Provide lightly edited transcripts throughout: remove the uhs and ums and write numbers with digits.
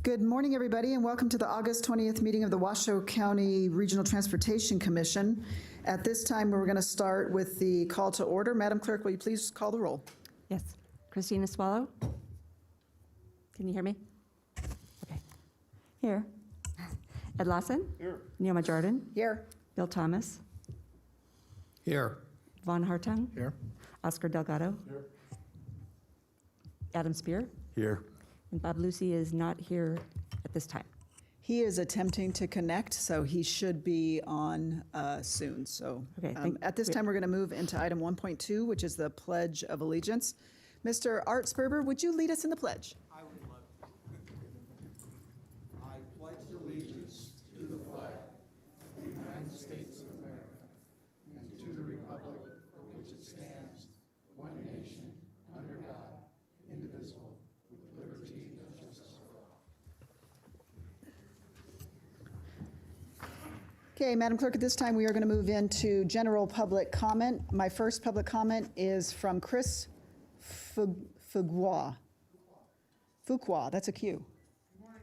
Good morning, everybody, and welcome to the August 20th meeting of the Washoe County Regional Transportation Commission. At this time, we're going to start with the call to order. Madam Clerk, will you please call the roll? Yes. Christina Swallow? Can you hear me? Okay. Here. Ed Lawson? Here. Neoma Jordan? Here. Bill Thomas? Here. Vaughn Hartung? Here. Oscar Delgado? Here. Adam Spear? Here. And Bob Lucy is not here at this time. He is attempting to connect, so he should be on soon. So Okay, at this time, we're going to move into item 1.2, which is the Pledge of Allegiance. Mr. Art Sperber, would you lead us in the pledge? I would love to. I pledge allegiance to the flag of the United States of America and to the republic for which it stands, one nation, under God, indivisible, with liberty and justice for all. Okay, Madam Clerk, at this time, we are going to move into general public comment. My first public comment is from Chris Fuqua. Fuqua, that's a Q. Good morning,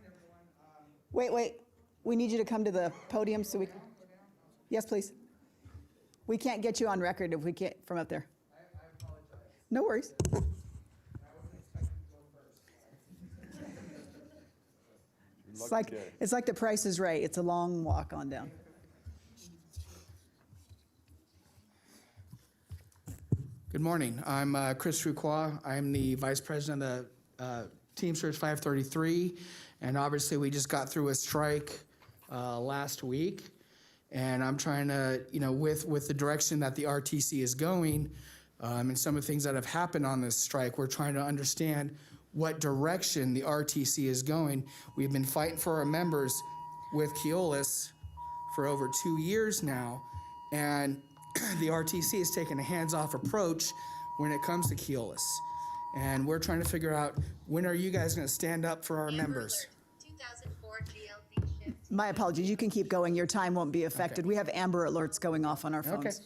everyone. Wait. We need you to come to the podium so we. Yes, please. We can't get you on record if we can't from up there. I apologize. No worries. I wasn't expecting to go first. It's like the Price is Right. It's a long walk on down. Good morning. I'm Chris Fuqua. I'm the Vice President of the Teamsters 533, and obviously we just got through a strike last week, and I'm trying to, with the direction that the RTC is going, and some of the things that have happened on this strike, we're trying to understand what direction the RTC is going. We've been fighting for our members with Keolis for over 2 years now, and the RTC has taken a hands-off approach when it comes to Keolis. And we're trying to figure out, when are you guys going to stand up for our members? 2004 GLD shift. My apologies. You can keep going. Your time won't be affected. Okay. We have Amber alerts going off on our phones.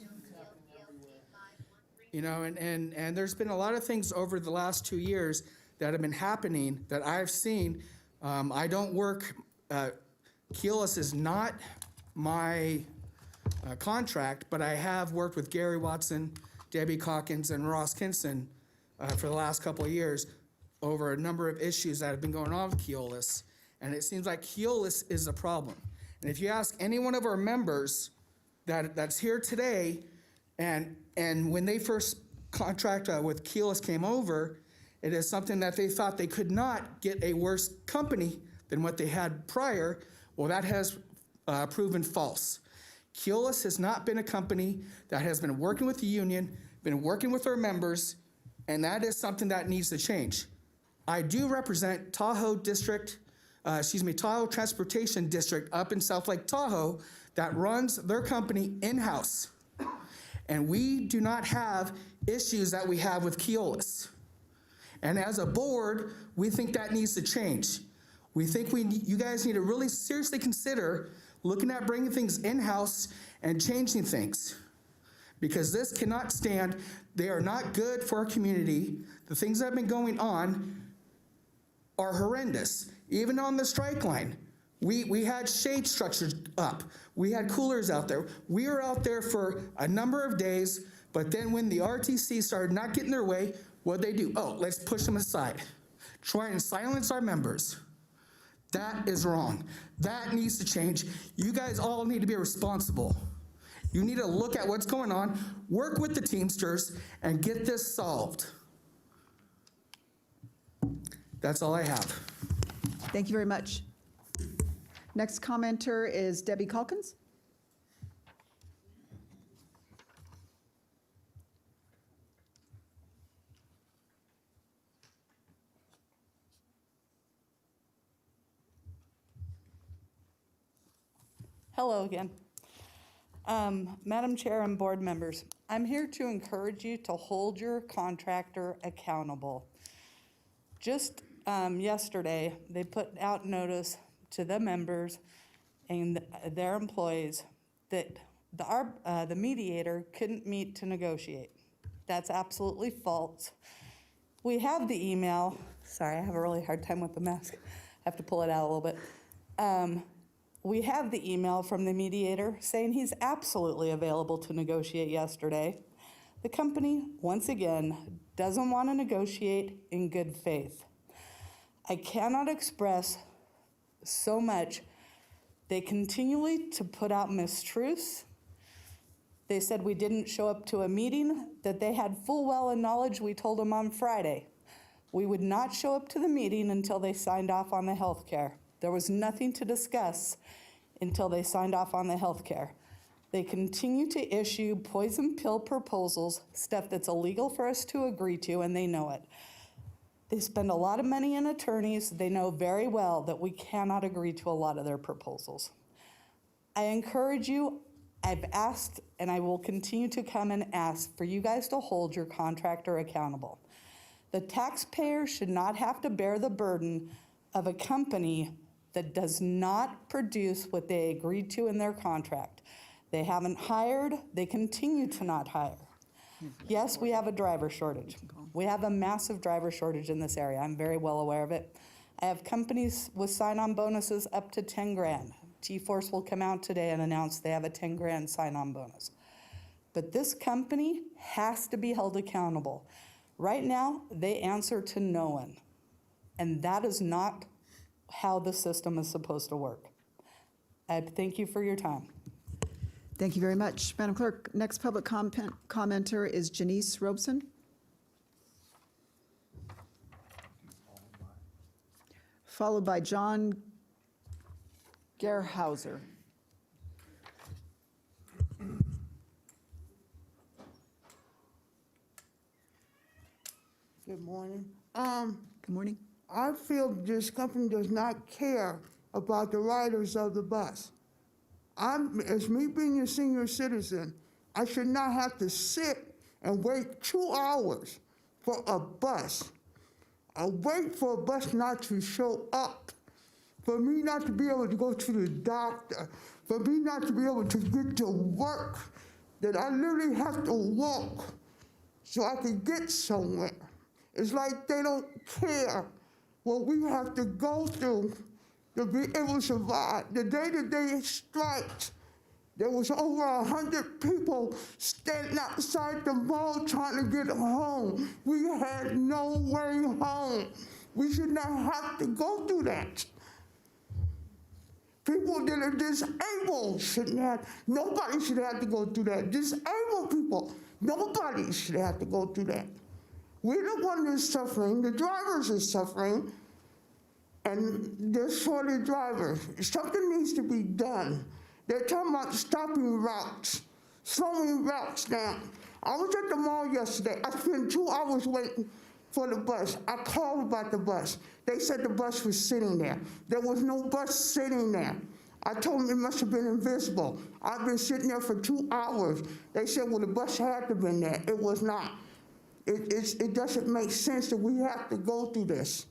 Okay. And there's been a lot of things over the last 2 years that have been happening that I've seen. I don't work, Keolis is not my contract, but I have worked with Gary Watson, Debbie Calkins, and Ross Kinson for the last couple of years over a number of issues that have been going on with Keolis, and it seems like Keolis is a problem. And if you ask any one of our members that's here today, and when they first contract with Keolis came over, it is something that they thought they could not get a worse company than what they had prior. Well, that has proven false. Keolis has not been a company that has been working with the union, been working with our members, and that is something that needs to change. I do represent Tahoe Transportation District up in South Lake Tahoe that runs their company in-house. And we do not have issues that we have with Keolis. And as a board, we think that needs to change. We think you guys need to really seriously consider looking at bringing things in-house and changing things, because this cannot stand. They are not good for our community. The things that have been going on are horrendous. Even on the strike line, we had shade structures up. We had coolers out there. We were out there for a number of days, but then when the RTC started not getting their way, what'd they do? Oh, let's push them aside. Try and silence our members. That is wrong. That needs to change. You guys all need to be responsible. You need to look at what's going on, work with the Teamsters, and get this solved. That's all I have. Thank you very much. Next commenter is Debbie Calkins. Hello again. Madam Chair and board members, I'm here to encourage you to hold your contractor accountable. Just yesterday, they put out notice to the members and their employees that the mediator couldn't meet to negotiate. That's absolutely false. We have the email. Sorry, I have a really hard time with the mask. have to pull it out a little bit. We have the email from the mediator saying he's absolutely available to negotiate yesterday. The company, once again, doesn't want to negotiate in good faith. I cannot express so much. They continually to put out mistruths. They said we didn't show up to a meeting that they had full well in knowledge. We told them on Friday we would not show up to the meeting until they signed off on the health care. There was nothing to discuss until they signed off on the health care. They continue to issue poison pill proposals, stuff that's illegal for us to agree to, and they know it. They spend a lot of money in attorneys. They know very well that we cannot agree to a lot of their proposals. I encourage you, I've asked, and I will continue to come and ask for you guys to hold your contractor accountable. The taxpayer should not have to bear the burden of a company that does not produce what they agreed to in their contract. They haven't hired, they continue to not hire. Yes, we have a driver shortage. We have a massive driver shortage in this area. I'm very well aware of it. I have companies with sign-on bonuses up to 10 grand. T-Force will come out today and announce they have a 10 grand sign-on bonus. But this company has to be held accountable. Right now, they answer to no one. And that is not how the system is supposed to work. I thank you for your time. Thank you very much. Madam Clerk, next public commenter is Janice Robeson. Followed by John Gerhauser. Good morning. Good morning. I feel this company does not care about the riders of the bus. As me being a senior citizen, I should not have to sit and wait 2 hours for a bus. I wait for a bus not to show up, for me not to be able to go to the doctor, for me not to be able to get to work, that I literally have to walk so I can get somewhere. It's like they don't care what we have to go through to be able to survive. The day that they striked, there was over 100 people standing outside the mall trying to get home. We had no way home. We should not have to go through that. People that are disabled shouldn't have, nobody should have to go through that. Disabled people, nobody should have to go through that. We're the one that's suffering, the drivers are suffering, and they're shorter drivers. Something needs to be done. They're talking about stopping routes, slowing routes down. I was at the mall yesterday. I spent 2 hours waiting for the bus. I called about the bus. They said the bus was sitting there. There was no bus sitting there. I told them it must have been invisible. I've been sitting there for 2 hours. They said, well, the bus had to have been there. It was not. It doesn't make sense that we have to go through this.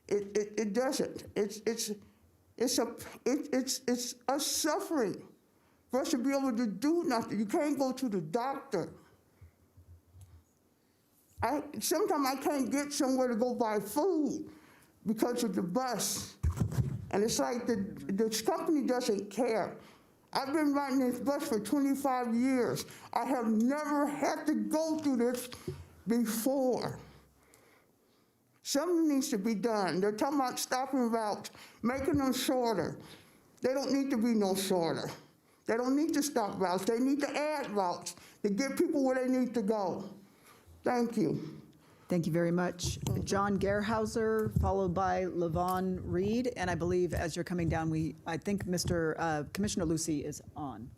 It doesn't. It's a suffering for us to be able to do nothing. You can't go to the doctor. Sometimes I can't get somewhere to go buy food because of the bus. And it's like the company doesn't care. I've been riding this bus for 25 years. I have never had to go through this before. Something needs to be done. They're talking about stopping routes, making them shorter. They don't need to be no shorter. They don't need to stop routes. They need to add routes to get people where they need to go. Thank you. Thank you very much. John Gerhauser, followed by Levon Reed, and I believe as you're coming down, I think Commissioner Lucy is on.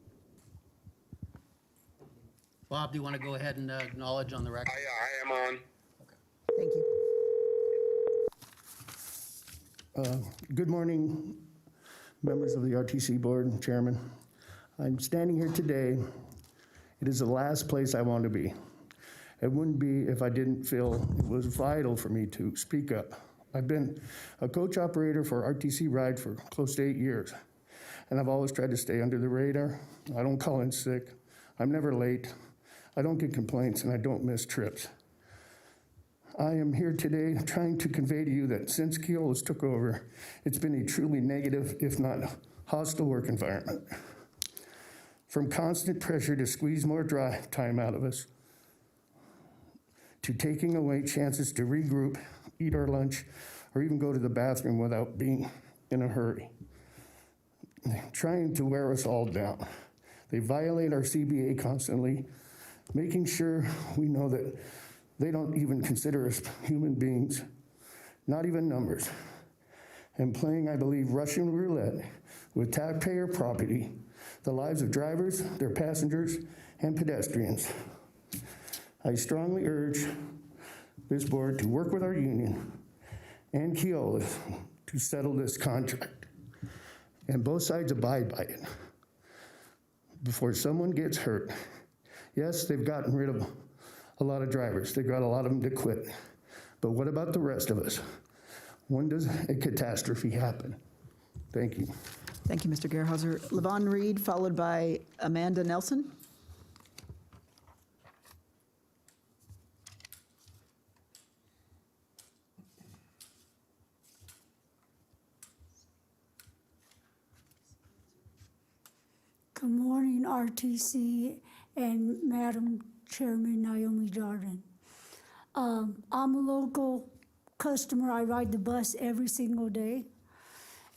Bob, do you want to go ahead and acknowledge on the record? I am on. Thank you. Good morning, members of the RTC Board and Chairman. I'm standing here today. It is the last place I want to be. It wouldn't be if I didn't feel it was vital for me to speak up. I've been a coach operator for RTC Ride for close to 8 years, and I've always tried to stay under the radar. I don't call in sick. I'm never late. I don't get complaints, and I don't miss trips. I am here today trying to convey to you that since Keolis took over, it's been a truly negative, if not hostile work environment. From constant pressure to squeeze more drive time out of us, to taking away chances to regroup, eat our lunch, or even go to the bathroom without being in a hurry. Trying to wear us all down. They violate our CBA constantly, making sure we know that they don't even consider us human beings, not even numbers. And playing, I believe, Russian roulette with taxpayer property, the lives of drivers, their passengers, and pedestrians. I strongly urge this board to work with our union and Keolis to settle this contract. And both sides abide by it before someone gets hurt. Yes, they've gotten rid of a lot of drivers. They've got a lot of them to quit. But what about the rest of us? When does a catastrophe happen? Thank you. Thank you, Mr. Gerhauser. Levon Reed, followed by Amanda Nelson. Good morning, RTC and Madam Chairman Naomi Jordan. I'm a local customer. I ride the bus every single day,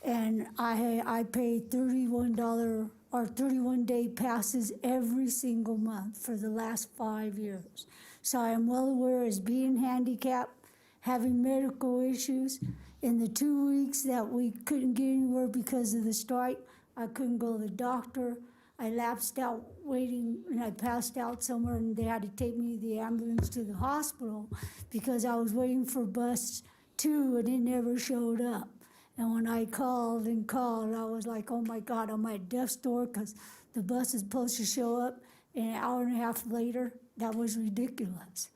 and I pay $31 or 31-day passes every single month for the last 5 years. So I am well aware as being handicapped, having medical issues. In the 2 weeks that we couldn't get anywhere because of the strike, I couldn't go to the doctor. I lapsed out waiting, and I passed out somewhere, and they had to take me to the ambulance to the hospital because I was waiting for bus 2, and it never showed up. And when I called and called, I was like, oh my God, I'm at death's door because the bus is supposed to show up, and an hour and a half later, that was ridiculous.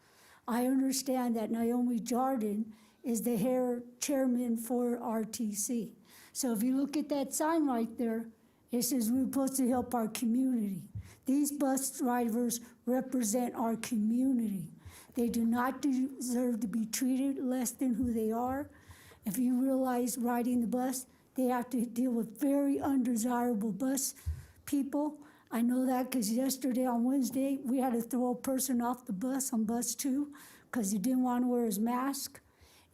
I understand that Naomi Jordan is the chairman for RTC. So if you look at that sign right there, it says we're supposed to help our community. These bus drivers represent our community. They do not deserve to be treated less than who they are. If you realize riding the bus, they have to deal with very undesirable bus people. I know that because yesterday on Wednesday, we had to throw a person off the bus on bus 2 because he didn't want to wear his mask.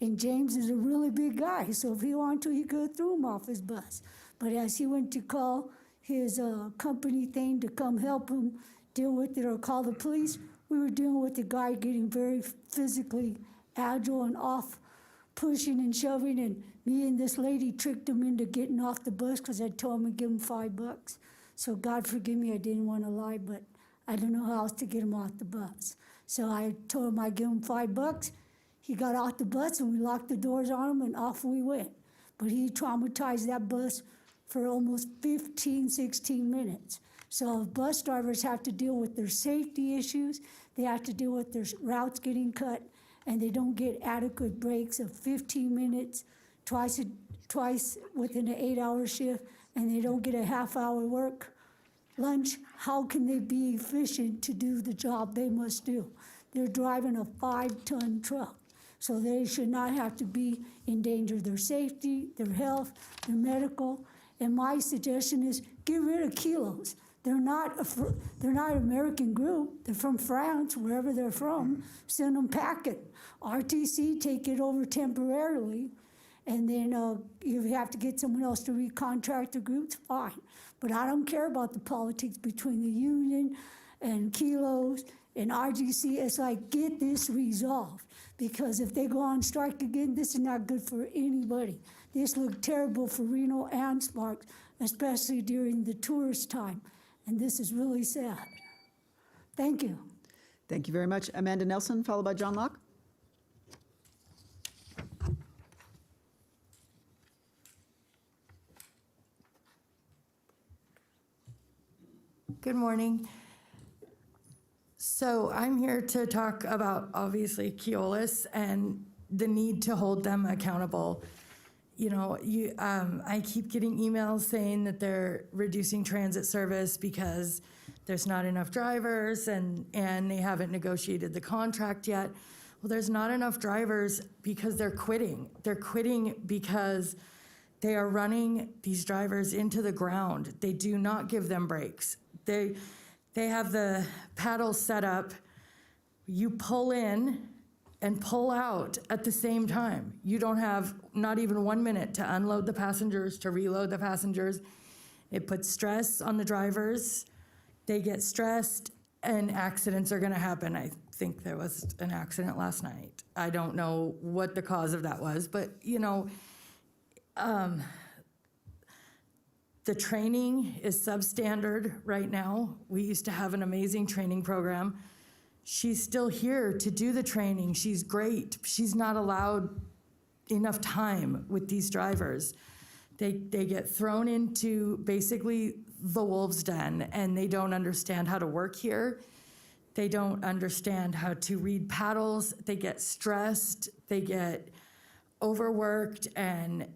And James is a really big guy, so if he wanted to, he could have threw him off his bus. But as he went to call his company thing to come help him deal with it or call the police, we were dealing with the guy getting very physically agile and off, pushing and shoving, and me and this lady tricked him into getting off the bus because I told him to give him $5. So God forgive me, I didn't want to lie, but I don't know how else to get him off the bus. So I told him I'd give him $5. He got off the bus and we locked the doors on him and off we went. But he traumatized that bus for almost 15, 16 minutes. So bus drivers have to deal with their safety issues, they have to deal with their routes getting cut, and they don't get adequate breaks of 15 minutes twice within an 8-hour shift, and they don't get a half-hour work lunch. How can they be efficient to do the job they must do? They're driving a 5-ton truck, so they should not have to be in danger of their safety, their health, their medical. And my suggestion is get rid of kilos. They're not an American group. They're from France, wherever they're from. Send them packing. RTC, take it over temporarily, and then if you have to get someone else to recontract the groups, fine. But I don't care about the politics between the union and kilos and RGC. It's like, get this resolved, because if they go on strike again, this is not good for anybody. This looked terrible for Reno and Sparks, especially during the tourist time. And this is really sad. Thank you. Thank you very much. Amanda Nelson, followed by John Locke. Good morning. So I'm here to talk about, obviously, Keolis and the need to hold them accountable. You know, I keep getting emails saying that they're reducing transit service because there's not enough drivers and they haven't negotiated the contract yet. Well, there's not enough drivers because they're quitting. They're quitting because they are running these drivers into the ground. They do not give them breaks. They have the paddles set up. You pull in and pull out at the same time. You don't have not even 1 minute to unload the passengers, to reload the passengers. It puts stress on the drivers. They get stressed and accidents are gonna happen. I think there was an accident last night. I don't know what the cause of that was, but the training is substandard right now. We used to have an amazing training program. She's still here to do the training. She's great. She's not allowed enough time with these drivers. They get thrown into basically the wolves' den, and they don't understand how to work here. They don't understand how to read paddles. They get stressed. They get overworked, and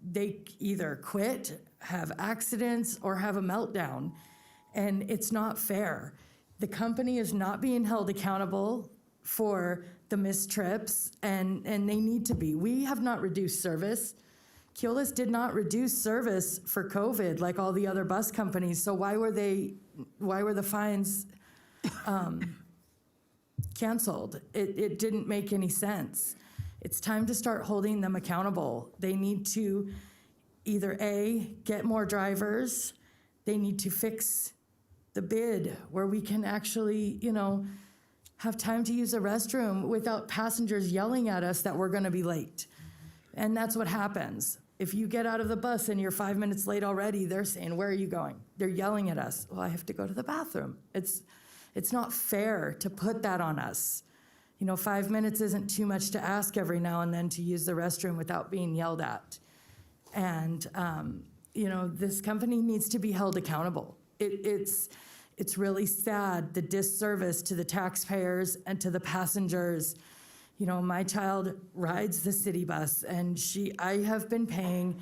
they either quit, have accidents, or have a meltdown. And it's not fair. The company is not being held accountable for the missed trips, and they need to be. We have not reduced service. Keolis did not reduce service for COVID like all the other bus companies, so why were the fines canceled? It didn't make any sense. It's time to start holding them accountable. They need to either A, get more drivers, they need to fix the bid where we can actually, have time to use a restroom without passengers yelling at us that we're gonna be late. And that's what happens. If you get out of the bus and you're 5 minutes late already, they're saying, where are you going? They're yelling at us. Well, I have to go to the bathroom. It's not fair to put that on us. 5 minutes isn't too much to ask every now and then to use the restroom without being yelled at. And, this company needs to be held accountable. It's really sad, the disservice to the taxpayers and to the passengers. My child rides the city bus, and I have been paying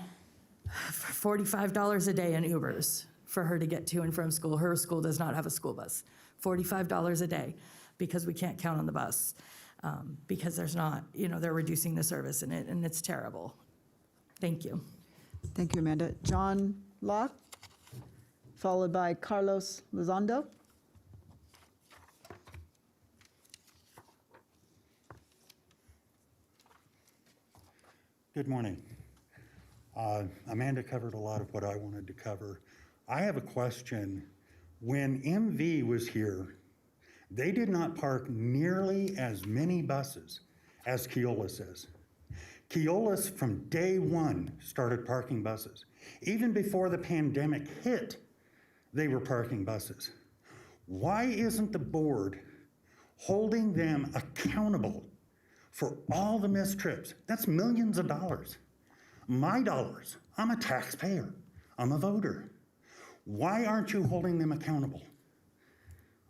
$45 a day in Ubers for her to get to and from school. Her school does not have a school bus. $45 a day because we can't count on the bus because there's not, they're reducing the service in it, and it's terrible. Thank you. Thank you, Amanda. John Locke, followed by Carlos Lizondo. Good morning. Amanda covered a lot of what I wanted to cover. I have a question. When MV was here, they did not park nearly as many buses as Keolis is. Keolis from day one started parking buses. Even before the pandemic hit, they were parking buses. Why isn't the board holding them accountable for all the missed trips? That's millions of dollars. My dollars. I'm a taxpayer. I'm a voter. Why aren't you holding them accountable?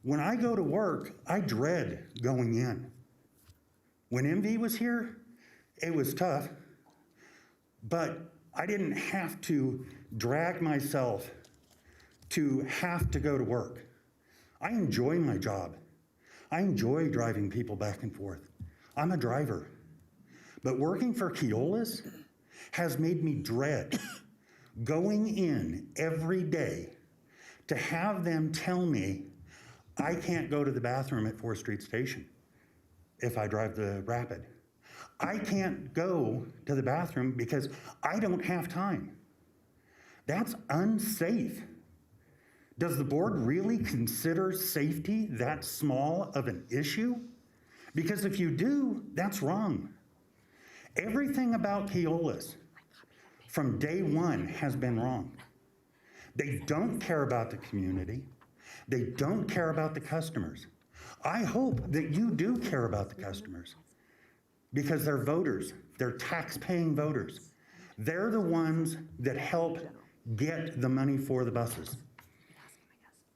When I go to work, I dread going in. When MV was here, it was tough, but I didn't have to drag myself to have to go to work. I enjoy my job. I enjoy driving people back and forth. I'm a driver. But working for Keolis has made me dread going in every day to have them tell me I can't go to the bathroom at 4th Street Station if I drive the Rapid. I can't go to the bathroom because I don't have time. That's unsafe. Does the board really consider safety that small of an issue? Because if you do, that's wrong. Everything about Keolis from day one has been wrong. They don't care about the community. They don't care about the customers. I hope that you do care about the customers because they're voters. They're tax-paying voters. They're the ones that help get the money for the buses.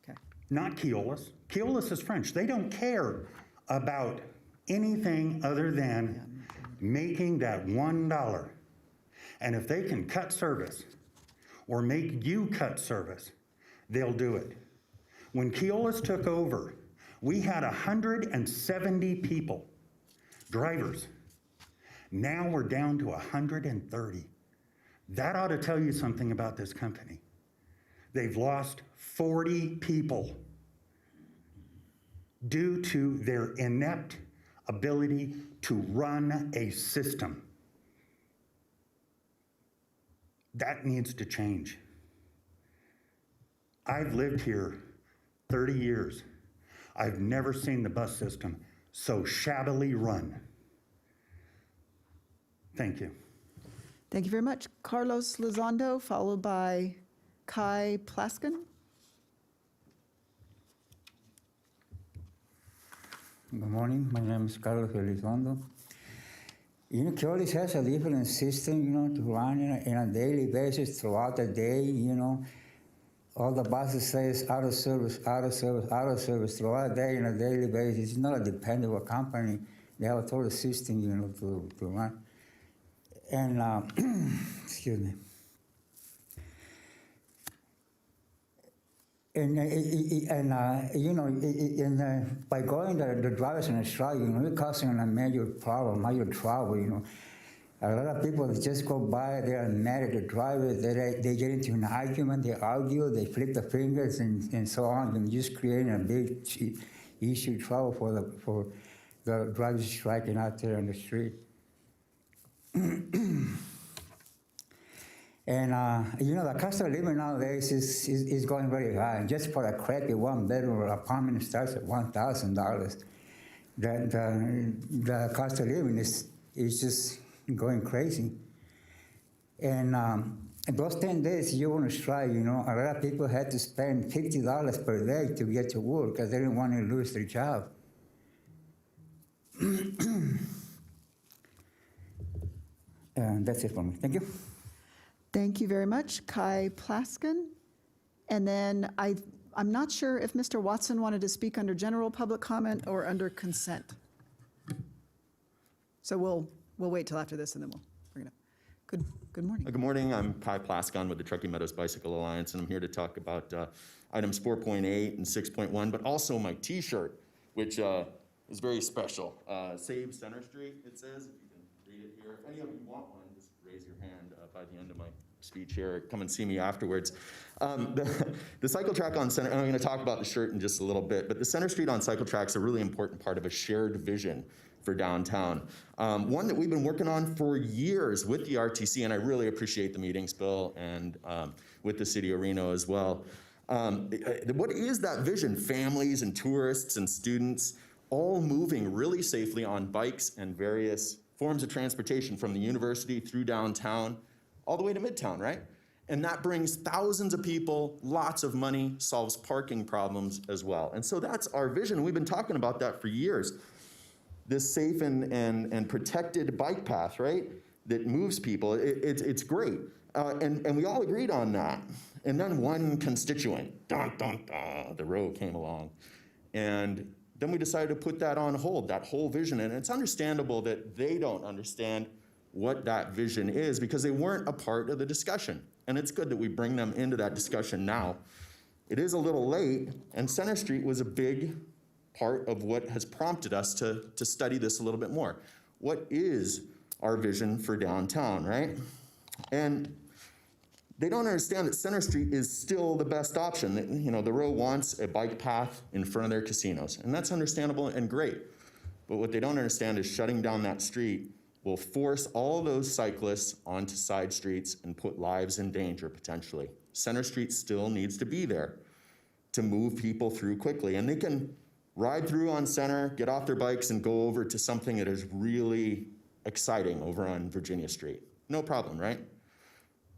Okay. Not Keolis. Keolis is French. They don't care about anything other than making that $1. And if they can cut service or make you cut service, they'll do it. When Keolis took over, we had 170 people drivers. Now we're down to 130. That ought to tell you something about this company. They've lost 40 people due to their inept ability to run a system. That needs to change. I've lived here 30 years. I've never seen the bus system so shabbily run. Thank you. Thank you very much. Carlos Lizondo, followed by Kai Plaskin. Good morning. My name is Carlos Elizondo. Keolis has a different system, to run in a daily basis throughout the day, All the buses says out of service, out of service, out of service throughout the day on a daily basis. It's not a dependable company. They have a total system, to run. And, excuse me. By going the drivers on a strike, we're causing a major problem, major trouble, A lot of people just go by, they are mad at the driver, they get into an argument, they argue, they flip the fingers and so on, and just creating a big issue, trouble for the drivers striking out there on the street. And, the cost of living nowadays is going very high. And just for a crappy one-bedroom apartment starts at $1,000. The cost of living is just going crazy. And those 10 days you want to strike, a lot of people had to spend $50 per day to get to work because they didn't want to lose their job. That's it for me. Thank you. Thank you very much, Kai Plaskin. And then I'm not sure if Mr. Watson wanted to speak under general public comment or under consent. So we'll wait till after this and then we'll bring it up. Good morning. Good morning. I'm Kai Plaskin with the Truckee Meadows Bicycle Alliance, and I'm here to talk about items 4.8 and 6.1, but also my T-shirt, which is very special. Save Center Street, it says. If you can read it here. If any of you want one, just raise your hand by the end of my speech here. Come and see me afterwards. The cycle track on Center, and I'm going to talk about the shirt in just a little bit, but the Center Street on cycle track is a really important part of a shared vision for downtown. One that we've been working on for years with the RTC, and I really appreciate the meetings, Bill, and with the City of Reno as well. What is that vision? Families and tourists and students all moving really safely on bikes and various forms of transportation from the university through downtown, all the way to Midtown, right? And that brings thousands of people, lots of money, solves parking problems as well. And so that's our vision. We've been talking about that for years. This safe and protected bike path, right? That moves people, it's great. And we all agreed on that. And then one constituent, the row came along. And then we decided to put that on hold, that whole vision. And it's understandable that they don't understand what that vision is because they weren't a part of the discussion. And it's good that we bring them into that discussion now. It is a little late, and Center Street was a big part of what has prompted us to study this a little bit more. What is our vision for downtown, right? And they don't understand that Center Street is still the best option. The row wants a bike path in front of their casinos, and that's understandable and great. But what they don't understand is shutting down that street will force all those cyclists onto side streets and put lives in danger potentially. Center Street still needs to be there to move people through quickly, and they can ride through on Center, get off their bikes, and go over to something that is really exciting over on Virginia Street. No problem, right?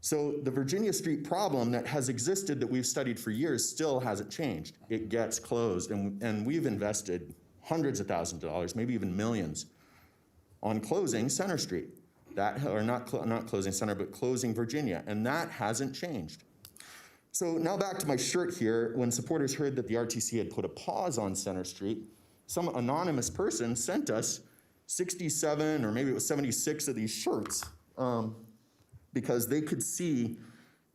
So the Virginia Street problem that has existed that we've studied for years still hasn't changed. It gets closed, and we've invested hundreds of thousands of dollars, maybe even millions, on closing Center Street. Not closing Center, but closing Virginia, and that hasn't changed. So now back to my shirt here. When supporters heard that the RTC had put a pause on Center Street, some anonymous person sent us 67 or maybe it was 76 of these shirts because they could see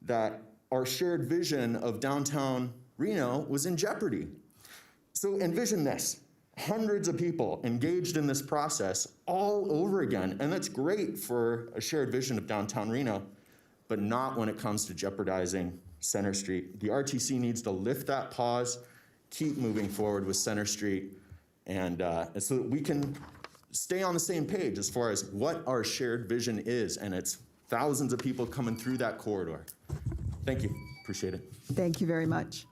that our shared vision of downtown Reno was in jeopardy. So envision this. hundreds of people engaged in this process all over again. And that's great for a shared vision of downtown Reno, but not when it comes to jeopardizing Center Street. The RTC needs to lift that pause, keep moving forward with Center Street, and so that we can stay on the same page as far as what our shared vision is, and it's thousands of people coming through that corridor. Thank you. Appreciate it. Thank you very much.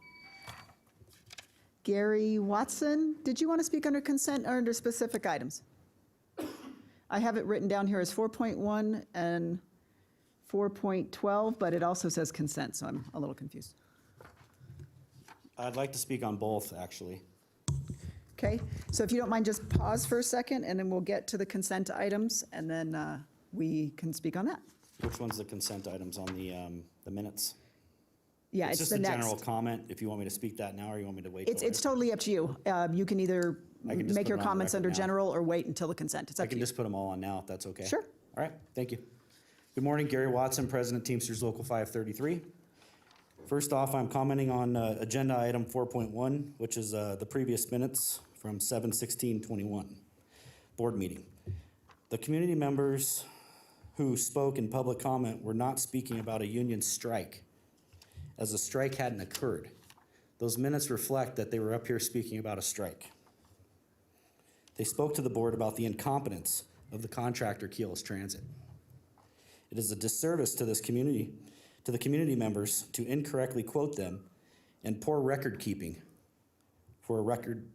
Gary Watson, did you want to speak under consent or under specific items? I have it written down here as 4.1 and 4.12, but it also says consent, so I'm a little confused. I'd like to speak on both, actually. Okay, so if you don't mind, just pause for a second, and then we'll get to the consent items, and then we can speak on that. Which one's the consent items on the minutes? Yeah, It's it's just the a general next. comment, if you want me to speak that now, or you want me to wait till It's later? totally up to you. You can either I can just make put your it on the comments record under now. general or wait until the consent. It's I up to can you. just put them all on now, if that's okay. Sure. All right, thank you. Good morning, Gary Watson, President Teamsters Local 533. First off, I'm commenting on agenda item 4.1, which is the previous minutes from 7/16/21 board meeting. The community members who spoke in public comment were not speaking about a union strike, as the strike hadn't occurred. Those minutes reflect that they were up here speaking about a strike. They spoke to the board about the incompetence of the contractor Keolis Transit. It is a disservice to this community, to the community members, to incorrectly quote them and poor record keeping for a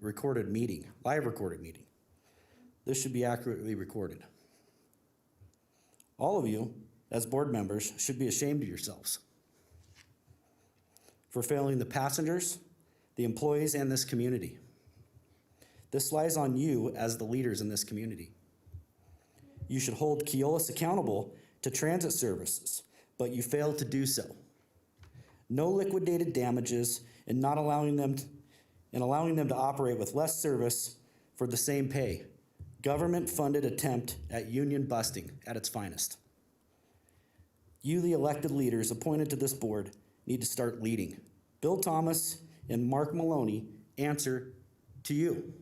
recorded meeting, live recorded meeting. This should be accurately recorded. All of you, as board members, should be ashamed of yourselves for failing the passengers, the employees, and this community. This lies on you as the leaders in this community. You should hold Keolis accountable to transit services, but you failed to do so. No liquidated damages and not allowing them to operate with less service for the same pay. Government-funded attempt at union busting at its finest. You, the elected leaders appointed to this board, need to start leading. Bill Thomas and Mark Maloney answer to you,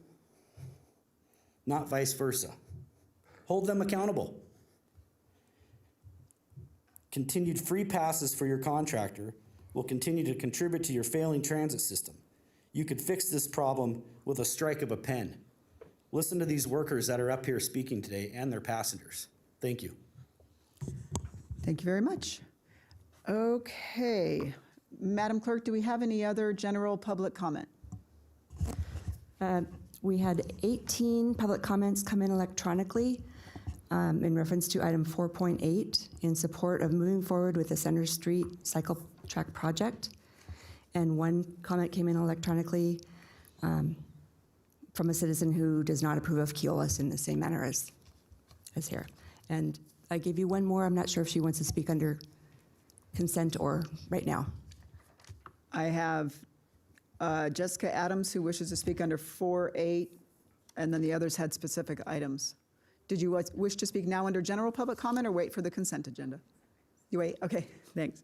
not vice versa. Hold them accountable. Continued free passes for your contractor will continue to contribute to your failing transit system. You could fix this problem with a strike of a pen. Listen to these workers that are up here speaking today and their passengers. Thank you. Thank you very much. Okay. Madam Clerk, do we have any other general public comment? We had 18 public comments come in electronically in reference to item 4.8 in support of moving forward with the Center Street Cycle Track project. And one comment came in electronically from a citizen who does not approve of Keolis in the same manner as here. And I gave you one more. I'm not sure if she wants to speak under consent or right now. I have Jessica Adams, who wishes to speak under 4.8, and then the others had specific items. Did you wish to speak now under general public comment or wait for the consent agenda? You wait? Okay, thanks.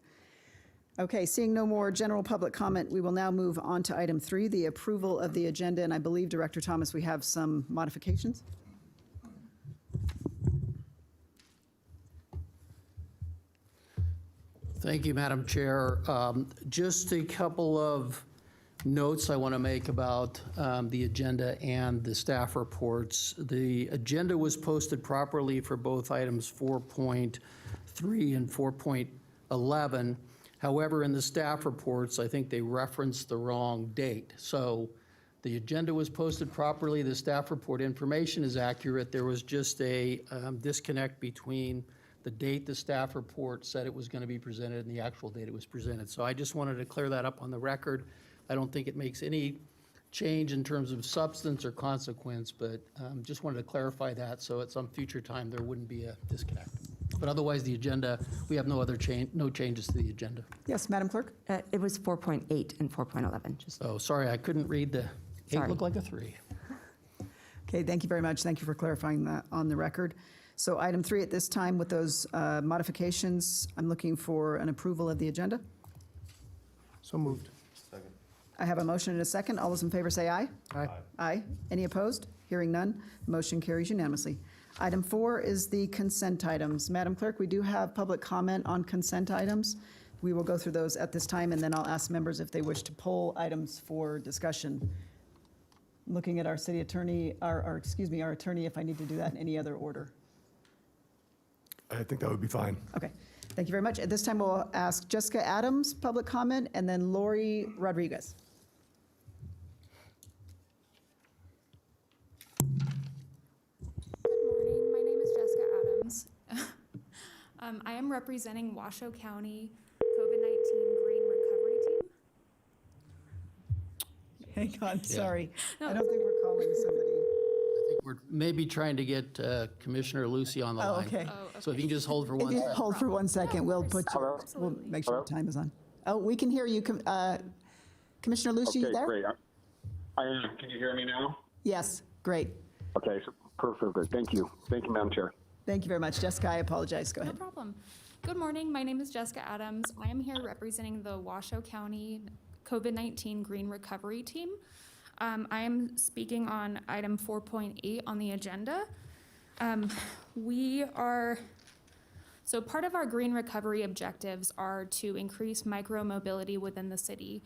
Okay, seeing no more general public comment, we will now move on to item 3, the approval of the agenda, and I believe, Director Thomas, we have some modifications. Thank you, Madam Chair. Just a couple of notes I want to make about the agenda and the staff reports. The agenda was posted properly for both items 4.3 and 4.11. However, in the staff reports, I think they referenced the wrong date. So the agenda was posted properly. The staff report information is accurate. There was just a disconnect between the date the staff report said it was going to be presented and the actual date it was presented. So I just wanted to clear that up on the record. I don't think it makes any change in terms of substance or consequence, but just wanted to clarify that so at some future time there wouldn't be a disconnect. But otherwise, the agenda, we have no changes to the agenda. Yes, Madam Clerk? It was 4.8 and 4.11. Just Oh, sorry, I couldn't read the, 8 Sorry. looked like a 3. Okay, thank you very much. Thank you for clarifying that on the record. So item 3 at this time with those modifications, I'm looking for an approval of the agenda. So moved. I have a motion and a second. All those in favor say aye. Aye. Aye. Any opposed? Hearing none, motion carries unanimously. Item 4 is the consent items. Madam Clerk, we do have public comment on consent items. We will go through those at this time, and then I'll ask members if they wish to poll items for discussion. Looking at our city attorney, our attorney, if I need to do that in any other order. I think that would be fine. Okay, thank you very much. At this time, we'll ask Jessica Adams, public comment, and then Lori Rodriguez. Good morning. My name is Jessica Adams. I am representing Washoe County COVID-19 Green Recovery Team. Hang on, sorry. No. I don't think we're calling somebody. I think we're maybe trying to get Commissioner Lucy on the Oh, line. okay. So if you can just hold for If one you second. hold for 1 second, we'll put you, we'll Absolutely. make sure the time is on. Oh, we can hear you. Commissioner Lucy, you there? Great. I am. Can you hear me now? Yes, great. Okay, so perfect. Good. Thank you. Thank you, Madam Chair. Thank you very much. Jessica, I apologize. Go No ahead. problem. Good morning. My name is Jessica Adams. I am here representing the Washoe County COVID-19 Green Recovery Team. I am speaking on item 4.8 on the agenda. So part of our green recovery objectives are to increase micro-mobility within the city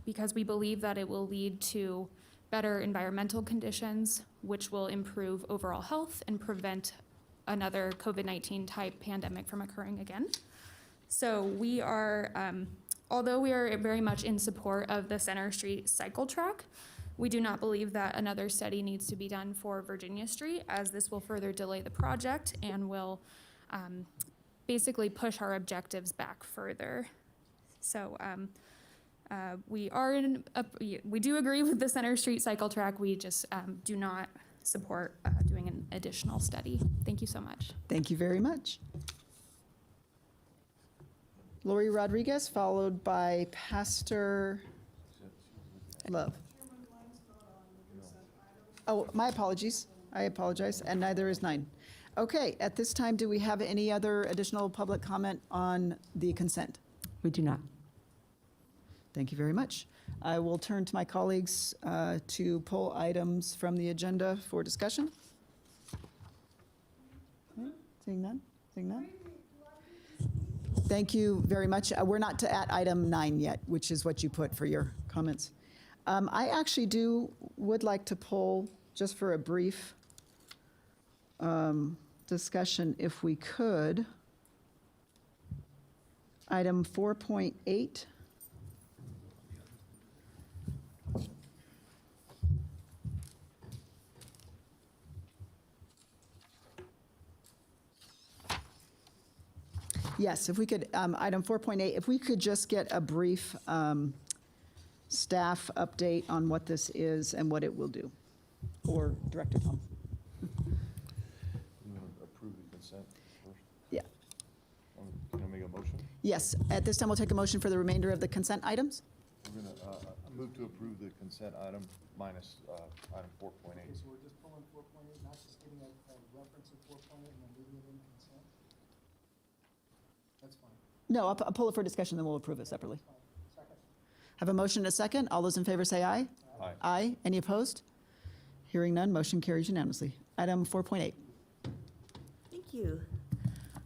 because we believe that it will lead to better environmental conditions, which will improve overall health and prevent another COVID-19 type pandemic from occurring again. So we are, although we are very much in support of the Center Street cycle track, we do not believe that another study needs to be done for Virginia Street, as this will further delay the project and will basically push our objectives back further. So we do agree with the Center Street cycle track. We just do not support doing an additional study. Thank you so much. Thank you very much. Lori Rodriguez, followed by Pastor Love. Oh, my apologies. I apologize, and neither is 9. Okay, at this time, do we have any other additional public comment on the consent? We do not. Thank you very much. I will turn to my colleagues to pull items from the agenda for discussion. Okay, seeing none? Seeing none? Thank you very much. We're not at item 9 yet, which is what you put for your comments. I actually would like to pull, just for a brief discussion, if we could, item 4.8. Yes, if we could, item 4.8, if we could just get a brief staff update on what this is and what it will do, or Director Tom. You want to approve the consent first? Yeah. Can I make a motion? Yes, at this time, we'll take a motion for the remainder of the consent items. We're going to move to approve the consent item minus item 4.8. So we're just pulling 4.8, not just getting a reference of 4.8 and then leaving it in consent? That's fine. No, I'll pull it for discussion, then we'll approve it separately. Second. Have a motion and a second. All those in favor say aye. Aye. Aye. Any opposed? Hearing none, motion carries unanimously. Item 4.8. Thank you.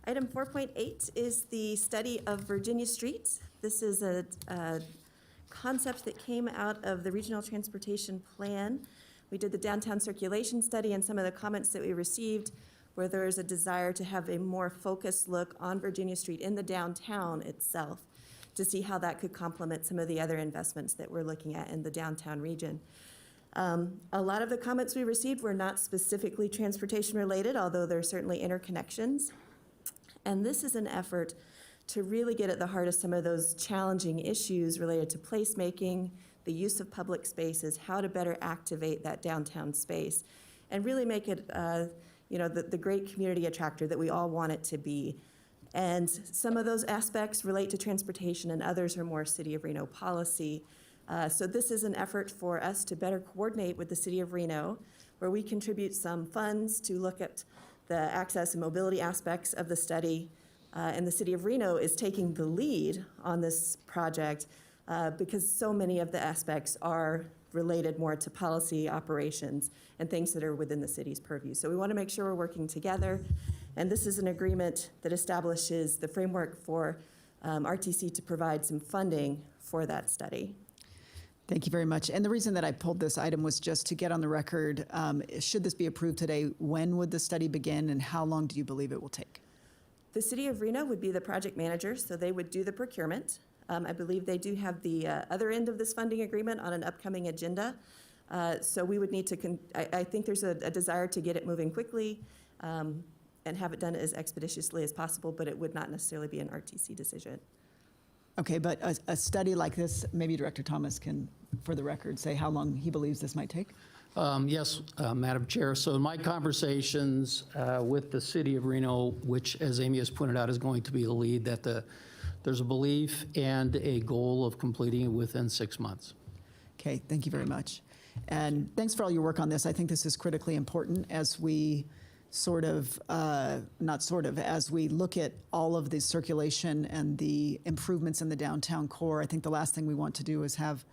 Item 4.8 is the study of Virginia Street. This is a concept that came out of the Regional Transportation Plan. We did the downtown circulation study, and some of the comments that we received where there is a desire to have a more focused look on Virginia Street in the downtown itself to see how that could complement some of the other investments that we're looking at in the downtown region. A lot of the comments we received were not specifically transportation related, although there are certainly interconnections. And this is an effort to really get at the heart of some of those challenging issues related to placemaking, the use of public spaces, how to better activate that downtown space, and really make it the great community attractor that we all want it to be. And some of those aspects relate to transportation and others are more City of Reno policy. So this is an effort for us to better coordinate with the City of Reno, where we contribute some funds to look at the access and mobility aspects of the study. And the City of Reno is taking the lead on this project because so many of the aspects are related more to policy, operations, and things that are within the city's purview. So we want to make sure we're working together, and this is an agreement that establishes the framework for RTC to provide some funding for that study. Thank you very much. And the reason that I pulled this item was just to get on the record, should this be approved today, when would the study begin and how long do you believe it will take? The City of Reno would be the project manager, so they would do the procurement. I believe they do have the other end of this funding agreement on an upcoming agenda. So we would need to, I think there's a desire to get it moving quickly and have it done as expeditiously as possible, but it would not necessarily be an RTC decision. Okay, but a study like this, maybe Director Thomas can, for the record, say how long he believes this might take? Yes, Madam Chair. So in my conversations with the city of Reno, which, as Amy has pointed out, is going to be the lead, that there's a belief and a goal of completing it within 6 months. Okay, thank you very much. And thanks for all your work on this. I think this is critically important as we as we look at all of the circulation and the improvements in the downtown core. I think the last thing we want to do is have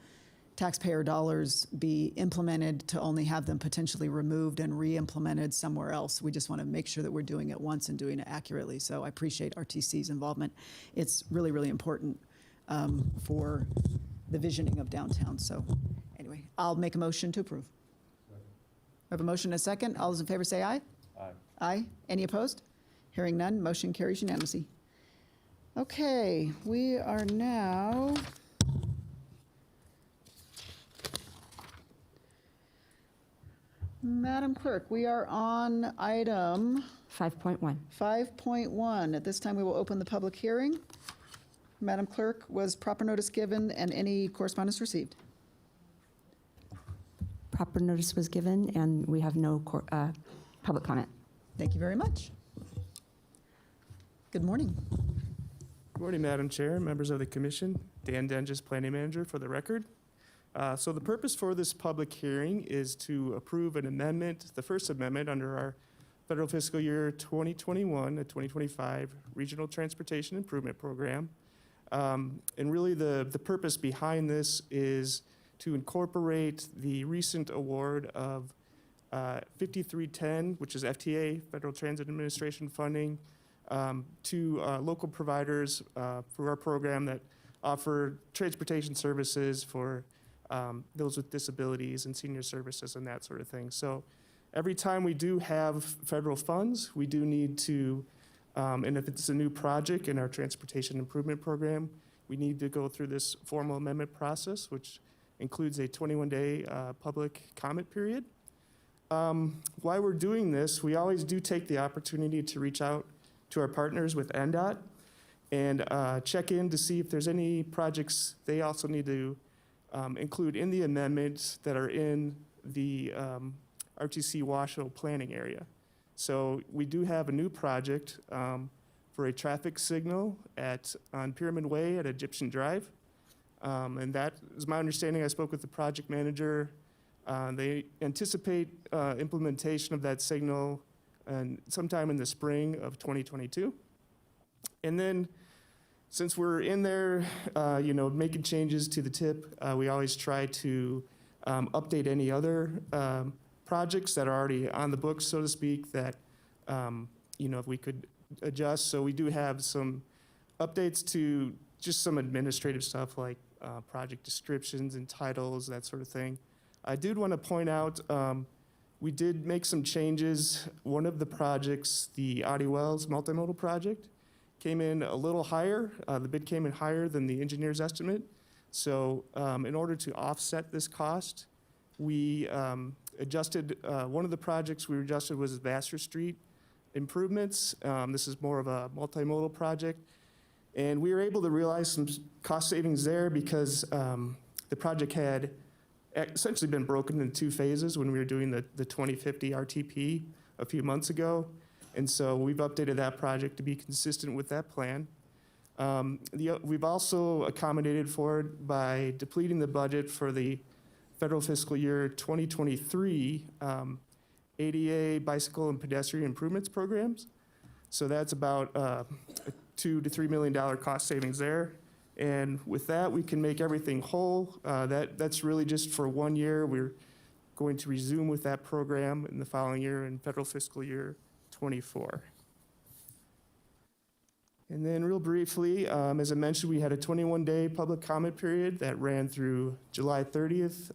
taxpayer dollars be implemented to only have them potentially removed and re-implemented somewhere else. We just want to make sure that we're doing it once and doing it accurately. So I appreciate RTC's involvement. It's really, really important for the visioning of downtown. So anyway, I'll make a motion to approve. We have a motion and a second. All those in favor say aye. Aye. Aye. Any opposed? Hearing none, motion carries unanimously. Okay, we are now Madam Clerk, we are on item 5.1. 5.1. At this time, we will open the public hearing. Madam Clerk, was proper notice given and any correspondence received? Proper notice was given, and we have no public comment. Thank you very much. Good morning. Good morning, Madam Chair, members of the commission. Dan Denges, Planning Manager, for the record. So the purpose for this public hearing is to approve an amendment, the first amendment under our federal fiscal year 2021 to 2025 Regional Transportation Improvement Program. And really the purpose behind this is to incorporate the recent award of 5310, which is FTA, Federal Transit Administration funding, to local providers for our program that offer transportation services for those with disabilities and senior services and that sort of thing. So every time we do have federal funds, we do need to, and if it's a new project in our transportation improvement program, we need to go through this formal amendment process, which includes a 21-day public comment period. While we're doing this, we always do take the opportunity to reach out to our partners with Ndot and check in to see if there's any projects they also need to include in the amendments that are in the RTC Washoe planning area. So we do have a new project for a traffic signal on Pyramid Way at Egyptian Drive. And that is my understanding. I spoke with the project manager. They anticipate implementation of that signal sometime in the spring of 2022. And then since we're in there, making changes to the tip, we always try to update any other projects that are already on the books, so to speak, that, if we could adjust. So we do have some updates to just some administrative stuff like project descriptions and titles, that sort of thing. I did want to point out, we did make some changes. One of the projects, the Audi Wells multimodal project, came in a little higher. The bid came in higher than the engineer's estimate. So in order to offset this cost, we adjusted, one of the projects we adjusted was Vassar Street improvements. This is more of a multimodal project. And we were able to realize some cost savings there because the project had essentially been broken in two phases when we were doing the 2050 RTP a few months ago. And so we've updated that project to be consistent with that plan. We've also accommodated for it by depleting the budget for the federal fiscal year 2023 ADA bicycle and pedestrian improvements programs. So that's about $2 to $3 million cost savings there. And with that, we can make everything whole. That's really just for 1 year. We're going to resume with that program in the following year in federal fiscal year 24. And then real briefly, as I mentioned, we had a 21-day public comment period that ran through July 30th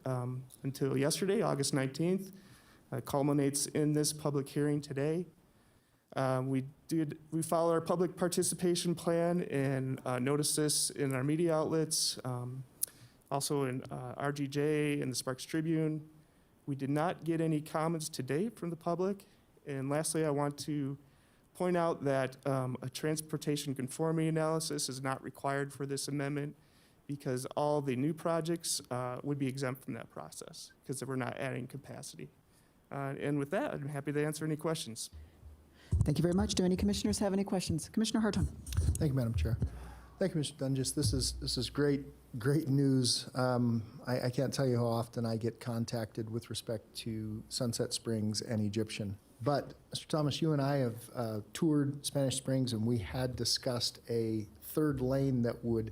until yesterday, August 19th. Culminates in this public hearing today. We follow our public participation plan and notice this in our media outlets, also in RGJ and the Sparks Tribune. We did not get any comments to date from the public. And lastly, I want to point out that a transportation conformity analysis is not required for this amendment because all the new projects would be exempt from that process because we're not adding capacity. And with that, I'm happy to answer any questions. Thank you very much. Do any commissioners have any questions? Commissioner Hartung. Thank you, Madam Chair. Thank you, Mr. Dunges. This is great news. I can't tell you how often I get contacted with respect to Sunset Springs and Egyptian. But, Mr. Thomas, you and I have toured Spanish Springs, and we had discussed a third lane that would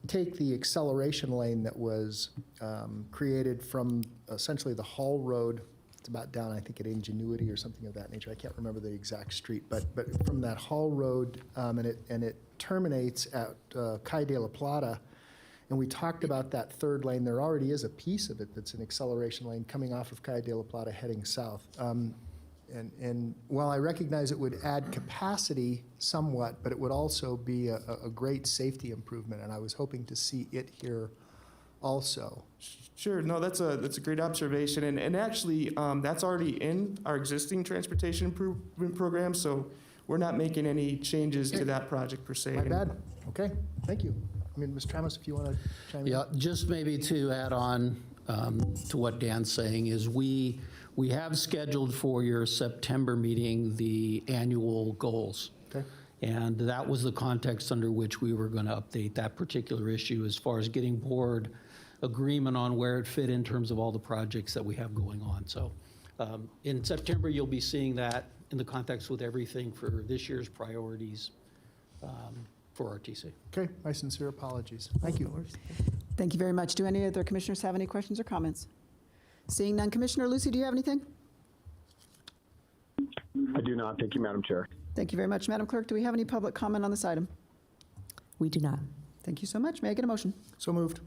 take the acceleration lane that was created from essentially the Hall Road. It's about down, I think, at Ingenuity or something of that nature. I can't remember the exact street, but from that Hall Road, and it terminates at Calle de la Plata. And we talked about that third lane. There already is a piece of it that's an acceleration lane coming off of Calle de la Plata heading south. And while I recognize it would add capacity somewhat, but it would also be a great safety improvement, and I was hoping to see it here also. Sure, no, that's a great observation, and actually, that's already in our existing transportation improvement program, so we're not making any changes to that project per se. My bad. Okay, thank you. I mean, Ms. Travis, if you want to chime in. Yeah, just maybe to add on to what Dan's saying is we have scheduled for your September meeting the annual goals. Okay. And that was the context under which we were going to update that particular issue as far as getting board agreement on where it fit in terms of all the projects that we have going on. So in September, you'll be seeing that in the context with everything for this year's priorities for RTC. Okay, my sincere apologies. Thank you. Thank you very much. Do any other commissioners have any questions or comments? Seeing none, Commissioner Lucy, do you have anything? I do not. Thank you, Madam Chair. Thank you very much. Madam Clerk, do we have any public comment on this item? We do not. Thank you so much. May I get a motion? So moved.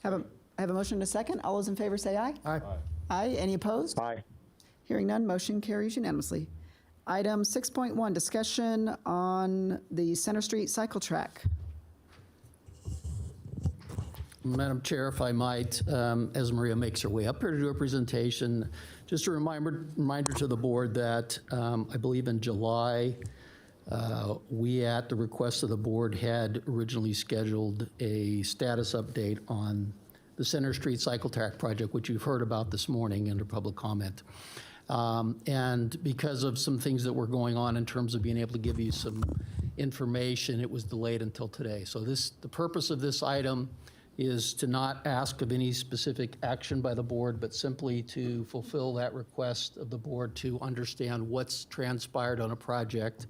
I have a motion and a second. All those in favor say aye. Aye. Aye. Any opposed? Aye. Hearing none, motion carries unanimously. Item 6.1, discussion on the Center Street cycle track. Madam Chair, if I might, as Maria makes her way up here to do a presentation, just a reminder to the board that I believe in July, we, at the request of the board, had originally scheduled a status update on the Center Street cycle track project, which you've heard about this morning under public comment. And because of some things that were going on in terms of being able to give you some information, it was delayed until today. So the purpose of this item is to not ask of any specific action by the board, but simply to fulfill that request of the board to understand what's transpired on a project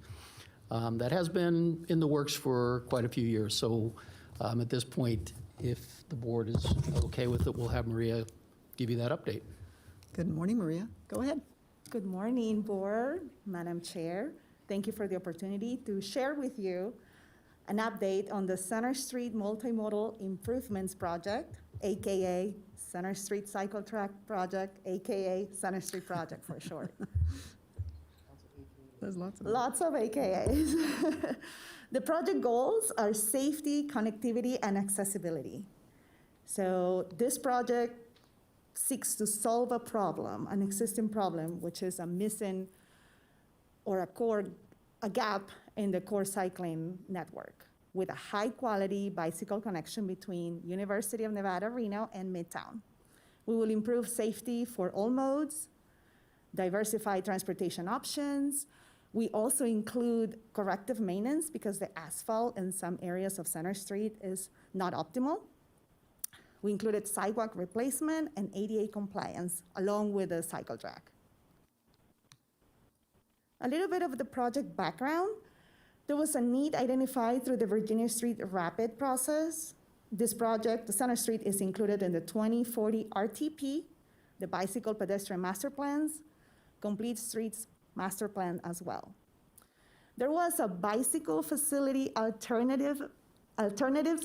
that has been in the works for quite a few years. So at this point, if the board is okay with it, we'll have Maria give you that update. Good morning, Maria. Go ahead. Good morning, Board, Madam Chair. Thank you for the opportunity to share with you an update on the Center Street Multimodal Improvements Project, AKA Center Street Cycle Track Project, AKA Center Street Project for short. There's lots of Lots of AKAs. The project goals are safety, connectivity, and accessibility. So this project seeks to solve a problem, an existing problem, which is a missing or a gap in the core cycling network with a high-quality bicycle connection between University of Nevada, Reno, and Midtown. We will improve safety for all modes, diversify transportation options. We also include corrective maintenance because the asphalt in some areas of Center Street is not optimal. We included sidewalk replacement and ADA compliance along with the cycle track. A little bit of the project background. There was a need identified through the Virginia Street Rapid process. This project, the Center Street, is included in the 2040 RTP, the Bicycle Pedestrian Master Plans, Complete Streets Master Plan as well. There was a bicycle facility alternatives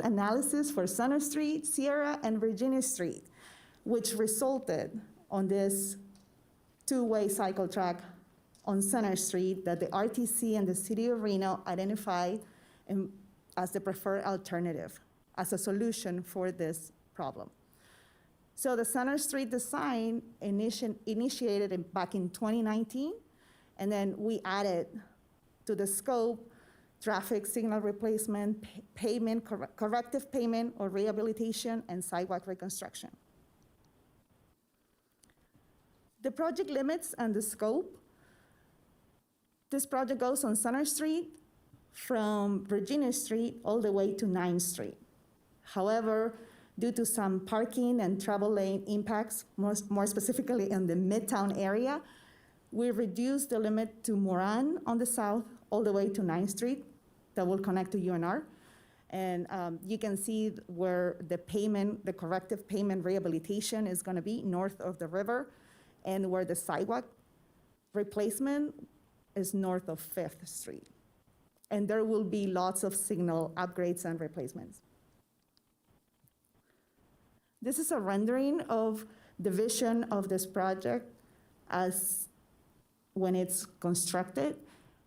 analysis for Center Street, Sierra, and Virginia Street, which resulted on this two-way cycle track on Center Street that the RTC and the City of Reno identified as the preferred alternative, as a solution for this problem. So the Center Street design initiated back in 2019, and then we added to the scope traffic signal replacement, pavement, corrective pavement or rehabilitation, and sidewalk reconstruction. The project limits and the scope. This project goes on Center Street from Virginia Street all the way to 9th Street. However, due to some parking and travel lane impacts, more specifically in the Midtown area, we reduced the limit to Moran on the south all the way to 9th Street that will connect to UNR. And you can see where the pavement, the corrective pavement rehabilitation is gonna be north of the river, and where the sidewalk replacement is north of 5th Street. And there will be lots of signal upgrades and replacements. This is a rendering of the vision of this project as when it's constructed.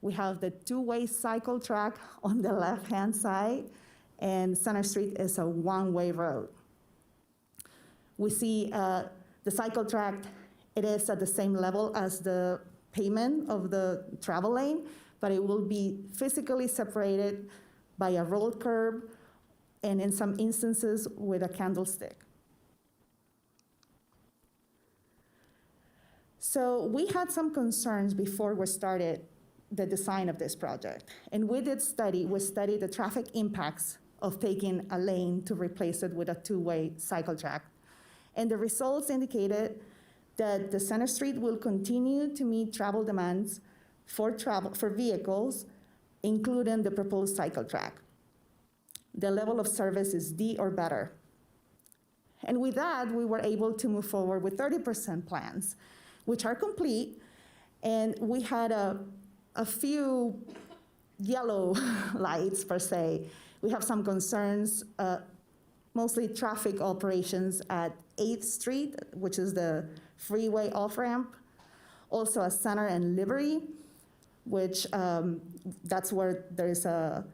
We have the two-way cycle track on the left-hand side, and Center Street is a one-way road. We see the cycle track, it is at the same level as the pavement of the travel lane, but it will be physically separated by a rolled curb, and in some instances with a candlestick. So we had some concerns before we started the design of this project. And we studied the traffic impacts of taking a lane to replace it with a two-way cycle track. And the results indicated that the Center Street will continue to meet travel demands for vehicles, including the proposed cycle track. The level of service is D or better. And with that, we were able to move forward with 30% plans, which are complete, and we had a few yellow lights per se. We have some concerns, mostly traffic operations at 8th Street, which is the freeway off-ramp. Also at Center and Liberty, which that's where there's a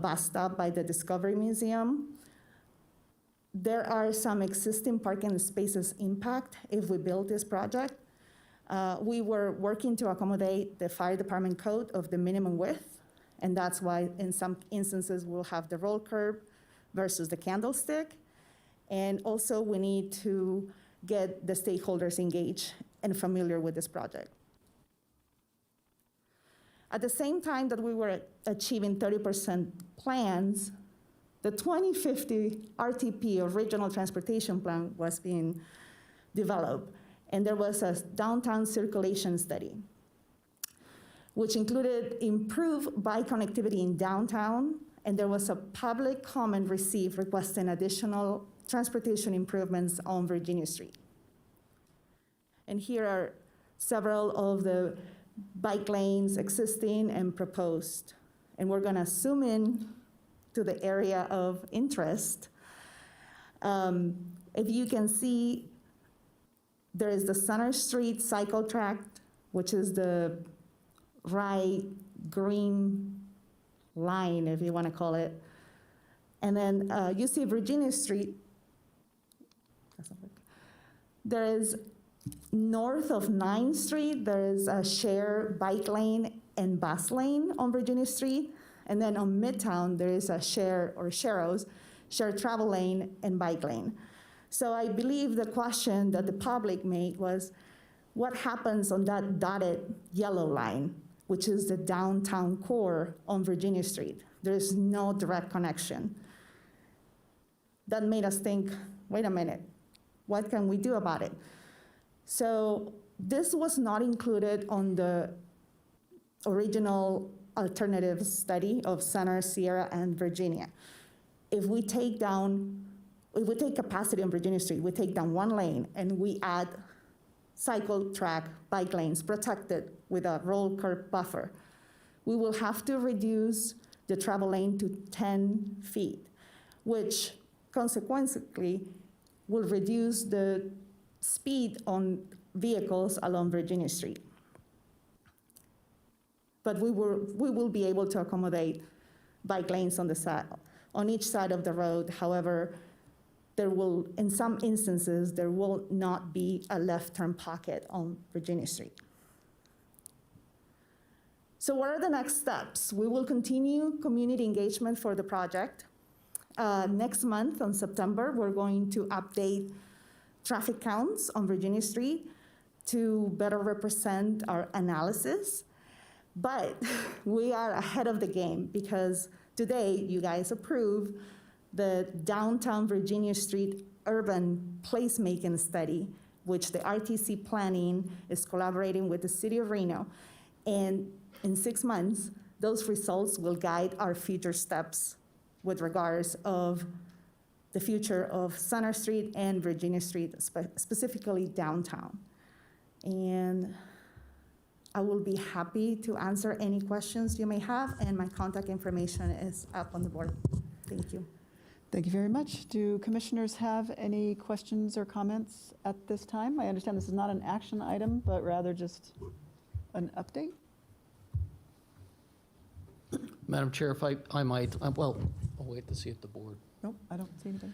bus stop by the Discovery Museum. There are some existing parking spaces impact if we build this project. We were working to accommodate the fire department code of the minimum width, and that's why in some instances we'll have the roll curb versus the candlestick. And also we need to get the stakeholders engaged and familiar with this project. At the same time that we were achieving 30% plans, the 2050 RTP, or Regional Transportation Plan, was being developed. And there was a downtown circulation study, which included improved bike connectivity in downtown, and there was a public comment received requesting additional transportation improvements on Virginia Street. And here are several of the bike lanes existing and proposed. And we're gonna zoom in to the area of interest. If you can see, there is the Center Street cycle track, which is the right green line, if you want to call it. And then you see Virginia Street. There is north of 9th Street, there is a shared bike lane and bus lane on Virginia Street. And then on Midtown, there is a shared travel lane and bike lane. So I believe the question that the public made was, what happens on that dotted yellow line, which is the downtown core on Virginia Street? There is no direct connection. That made us think, wait a minute, what can we do about it? So this was not included on the original alternative study of Center, Sierra, and Virginia. If we take capacity on Virginia Street, we take down one lane and we add cycle track, bike lanes protected with a roll curb buffer, we will have to reduce the travel lane to 10 feet, which consequently will reduce the speed on vehicles along Virginia Street. But we will be able to accommodate bike lanes on each side of the road. However, there will, in some instances, there will not be a left turn pocket on Virginia Street. So what are the next steps? We will continue community engagement for the project. Next month, on September, we're going to update traffic counts on Virginia Street to better represent our analysis. But we are ahead of the game because today you guys approve the downtown Virginia Street urban placemaking study, which the RTC planning is collaborating with the city of Reno. And in 6 months, those results will guide our future steps with regards of the future of Center Street and Virginia Street, specifically downtown. And I will be happy to answer any questions you may have, and my contact information is up on the board. Thank you. Thank you very much. Do commissioners have any questions or comments at this time? I understand this is not an action item, but rather just an update. Madam Chair, if I might, well, I'll wait to see if the board. Nope, I don't see anything.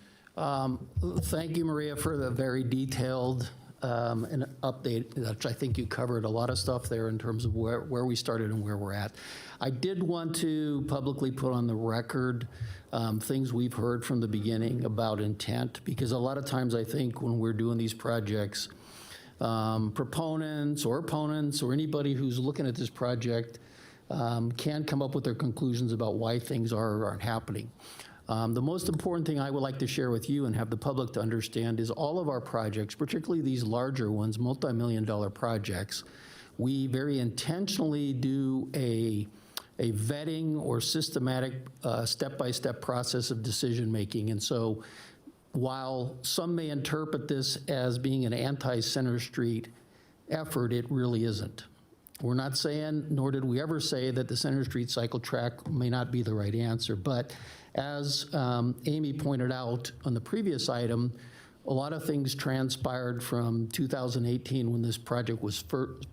Thank you, Maria, for the very detailed an update, which I think you covered a lot of stuff there in terms of where we started and where we're at. I did want to publicly put on the record things we've heard from the beginning about intent, because a lot of times I think when we're doing these projects, proponents or opponents or anybody who's looking at this project can come up with their conclusions about why things are or aren't happening. The most important thing I would like to share with you and have the public to understand is all of our projects, particularly these larger ones, multi-million-dollar projects, we very intentionally do a vetting or systematic step-by-step process of decision-making. And so while some may interpret this as being an anti-Center Street effort, it really isn't. We're not saying, nor did we ever say, that the Center Street cycle track may not be the right answer. But as Amy pointed out on the previous item, a lot of things transpired from 2018 when this project was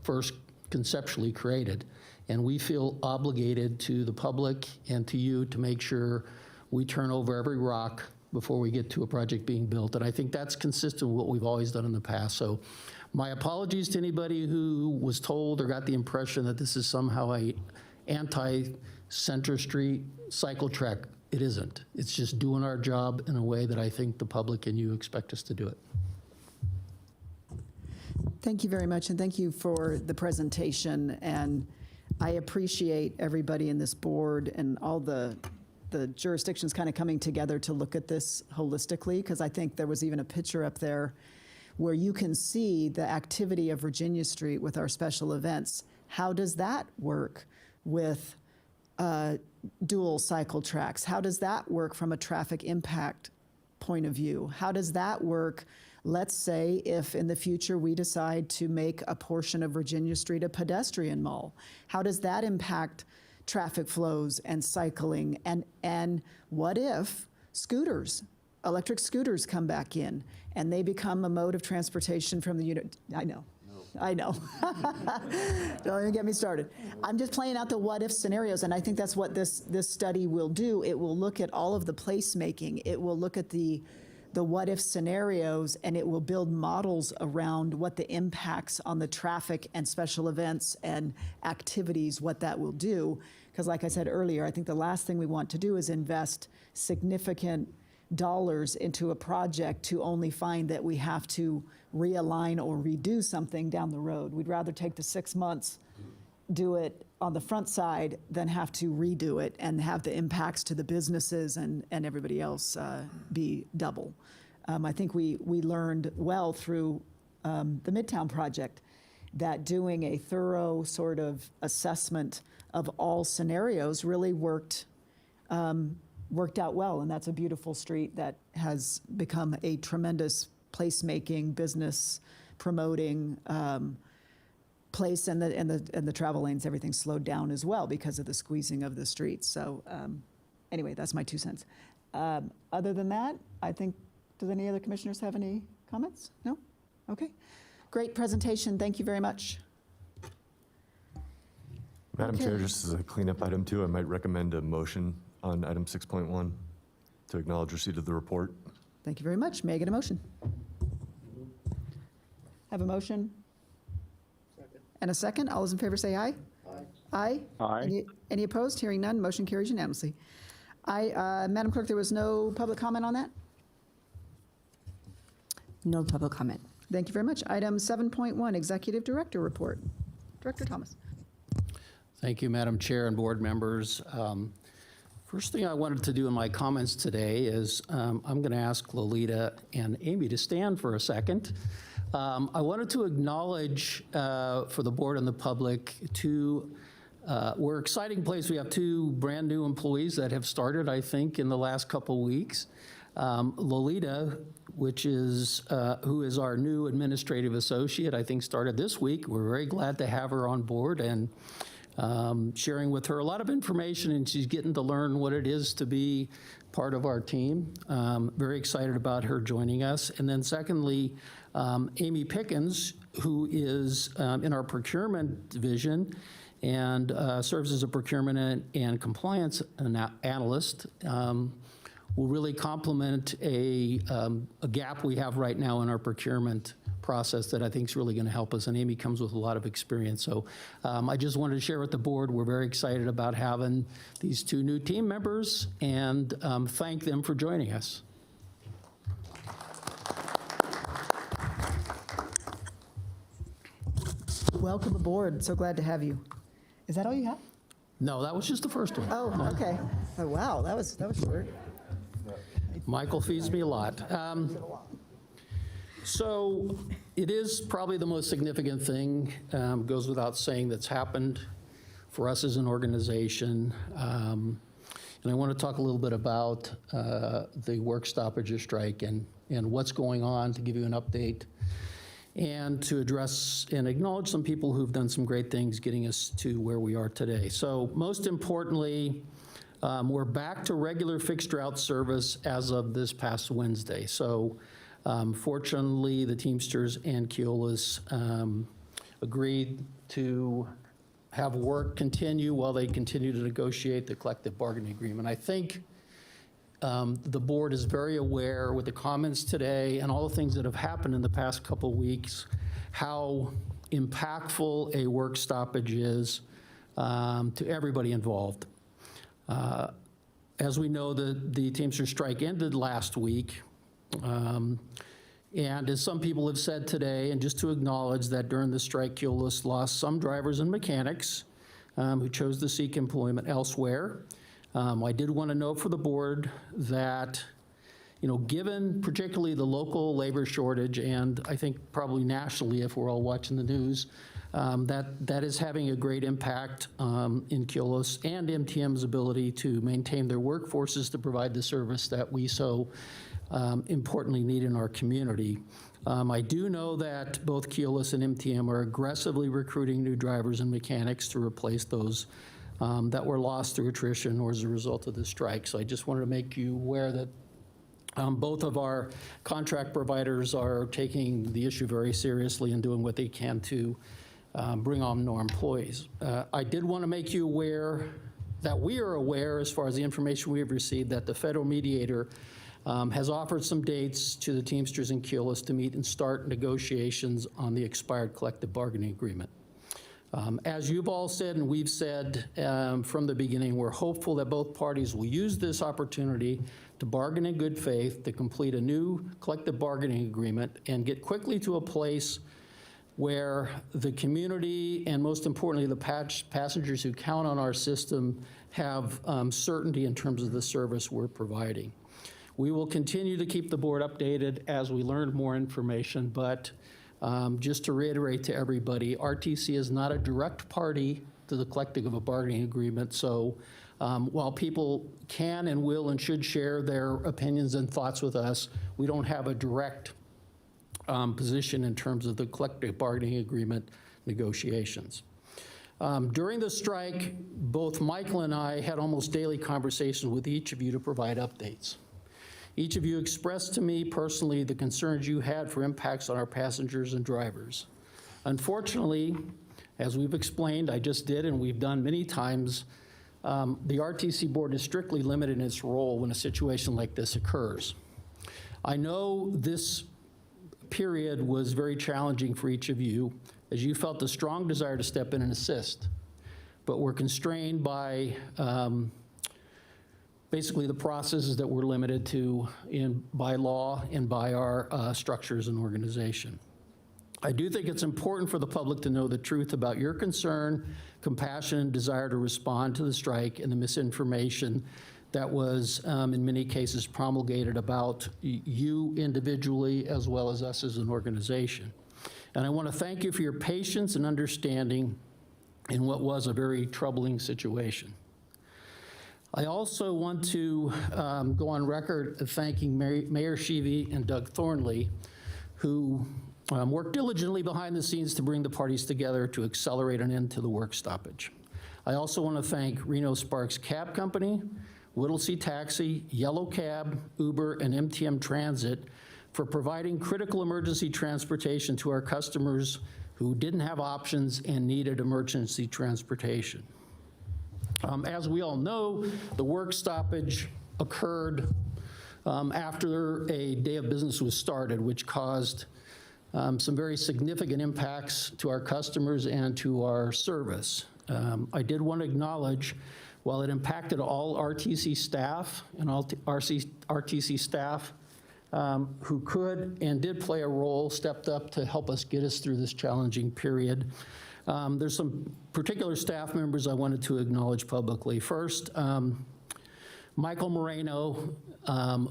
first conceptually created. And we feel obligated to the public and to you to make sure we turn over every rock before we get to a project being built. And I think that's consistent with what we've always done in the past. So my apologies to anybody who was told or got the impression that this is somehow a anti-Center Street cycle track. It isn't. It's just doing our job in a way that I think the public and you expect us to do it. Thank you very much, and thank you for the presentation. And I appreciate everybody in this board and all the jurisdictions kind of coming together to look at this holistically, because I think there was even a picture up there where you can see the activity of Virginia Street with our special events. How does that work with dual cycle tracks? How does that work from a traffic impact point of view? How does that work, let's say, if in the future we decide to make a portion of Virginia Street a pedestrian mall? How does that impact traffic flows and cycling? And what if scooters, electric scooters, come back in and they become a mode of transportation from the unit? I know. Don't even get me started. I'm just playing out the what if scenarios, and I think that's what this study will do. It will look at all of the placemaking. It will look at the what if scenarios, and it will build models around what the impacts on the traffic and special events and activities, what that will do. Because like I said earlier, I think the last thing we want to do is invest significant dollars into a project to only find that we have to realign or redo something down the road. We'd rather take the 6 months, do it on the front side, than have to redo it and have the impacts to the businesses and everybody else be double. I think we learned well through the Midtown project. that doing a thorough sort of assessment of all scenarios really worked out well, and that's a beautiful street that has become a tremendous placemaking, business promoting place, and the travel lanes, everything slowed down as well because of the squeezing of the streets. So anyway, that's my 2 cents. Other than that, I think, does any other commissioners have any comments? No? Okay. Great presentation. Thank you very much. Madam Okay. Chair, just as a cleanup item too, I might recommend a motion on item 6.1 to acknowledge receipt of the report. Thank you very much. May I get a motion? Have a motion? And a second. All those in favor say aye. Aye. Aye. Any opposed? Hearing none, motion carries unanimously. Madam Clerk, there was no public comment on that? No public comment. Thank you very much. Item 7.1, Executive Director Report. Director Thomas. Thank you, Madam Chair and board members. First thing I wanted to do in my comments today is I'm going to ask Lolita and Amy to stand for a second. I wanted to acknowledge for the board and the public we're an exciting place. We have 2 brand new employees that have started, I think, in the last couple weeks. Lolita, who is our new administrative associate, I think started this week. We're very glad to have her on board and sharing with her a lot of information, and she's getting to learn what it is to be part of our team. Very excited about her joining us. And then secondly, Amy Pickens, who is in our procurement division and serves as a procurement and compliance analyst, will really complement a gap we have right now in our procurement process that I think is really going to help us. And Amy comes with a lot of experience. So I just wanted to share with the board, we're very excited about having these 2 new team members and thank them for joining us. Welcome aboard. So glad to have you. Is that all you have? No, that was just the first one. Oh, okay. Oh, wow, that was short. Michael feeds me a lot. So it is probably the most significant thing, goes without saying, that's happened for us as an organization. And I want to talk a little bit about the work stoppage or strike and what's going on, to give you an update and to address and acknowledge some people who've done some great things getting us to where we are today. So most importantly, we're back to regular fixed route service as of this past Wednesday. So fortunately, the Teamsters and Keolis agreed to have work continue while they continue to negotiate the collective bargaining agreement. I think the board is very aware with the comments today and all the things that have happened in the past couple weeks, how impactful a work stoppage is to everybody involved. As we know, the Teamsters strike ended last week. And as some people have said today, and just to acknowledge that during the strike, Keolis lost some drivers and mechanics who chose to seek employment elsewhere. I did want to note for the board that, given particularly the local labor shortage, and I think probably nationally if we're all watching the news, that is having a great impact in Keolis and MTM's ability to maintain their workforces to provide the service that we so importantly need in our community. I do know that both Keolis and MTM are aggressively recruiting new drivers and mechanics to replace those that were lost through attrition or as a result of the strike. So I just wanted to make you aware that both of our contract providers are taking the issue very seriously and doing what they can to bring on more employees. I did want to make you aware that we are aware, as far as the information we have received, that the federal mediator has offered some dates to the Teamsters and Keolis to meet and start negotiations on the expired collective bargaining agreement. As you've all said and we've said from the beginning, we're hopeful that both parties will use this opportunity to bargain in good faith, to complete a new collective bargaining agreement and get quickly to a place where the community and most importantly the passengers who count on our system have certainty in terms of the service we're providing. We will continue to keep the board updated as we learn more information, but Just to reiterate to everybody, RTC is not a direct party to the collective bargaining agreement, so while people can and will and should share their opinions and thoughts with us, we don't have a direct position in terms of the collective bargaining agreement negotiations. During the strike, both Michael and I had almost daily conversations with each of you to provide updates. Each of you expressed to me personally the concerns you had for impacts on our passengers and drivers. Unfortunately, as we've explained, I just did and we've done many times, the RTC board is strictly limited in its role when a situation like this occurs. I know this period was very challenging for each of you as you felt a strong desire to step in and assist, but we're constrained by basically the processes that we're limited to by law and by our structures and organization. I do think it's important for the public to know the truth about your concern, compassion, and desire to respond to the strike and the misinformation that was, in many cases, promulgated about you individually as well as us as an organization. And I want to thank you for your patience and understanding in what was a very troubling situation. I also want to go on record of thanking Mayor Sheevey and Doug Thornley, who worked diligently behind the scenes to bring the parties together to accelerate an end to the work stoppage. I also want to thank Reno Sparks Cab Company, Whittlesey Taxi, Yellow Cab, Uber, and MTM Transit for providing critical emergency transportation to our customers who didn't have options and needed emergency transportation. As we all know, the work stoppage occurred after a day of business was started, which caused some very significant impacts to our customers and to our service. I did want to acknowledge, while it impacted all RTC staff and all RTC staff who could and did play a role, stepped up to help us get us through this challenging period. There's some particular staff members I wanted to acknowledge publicly. First, Michael Moreno,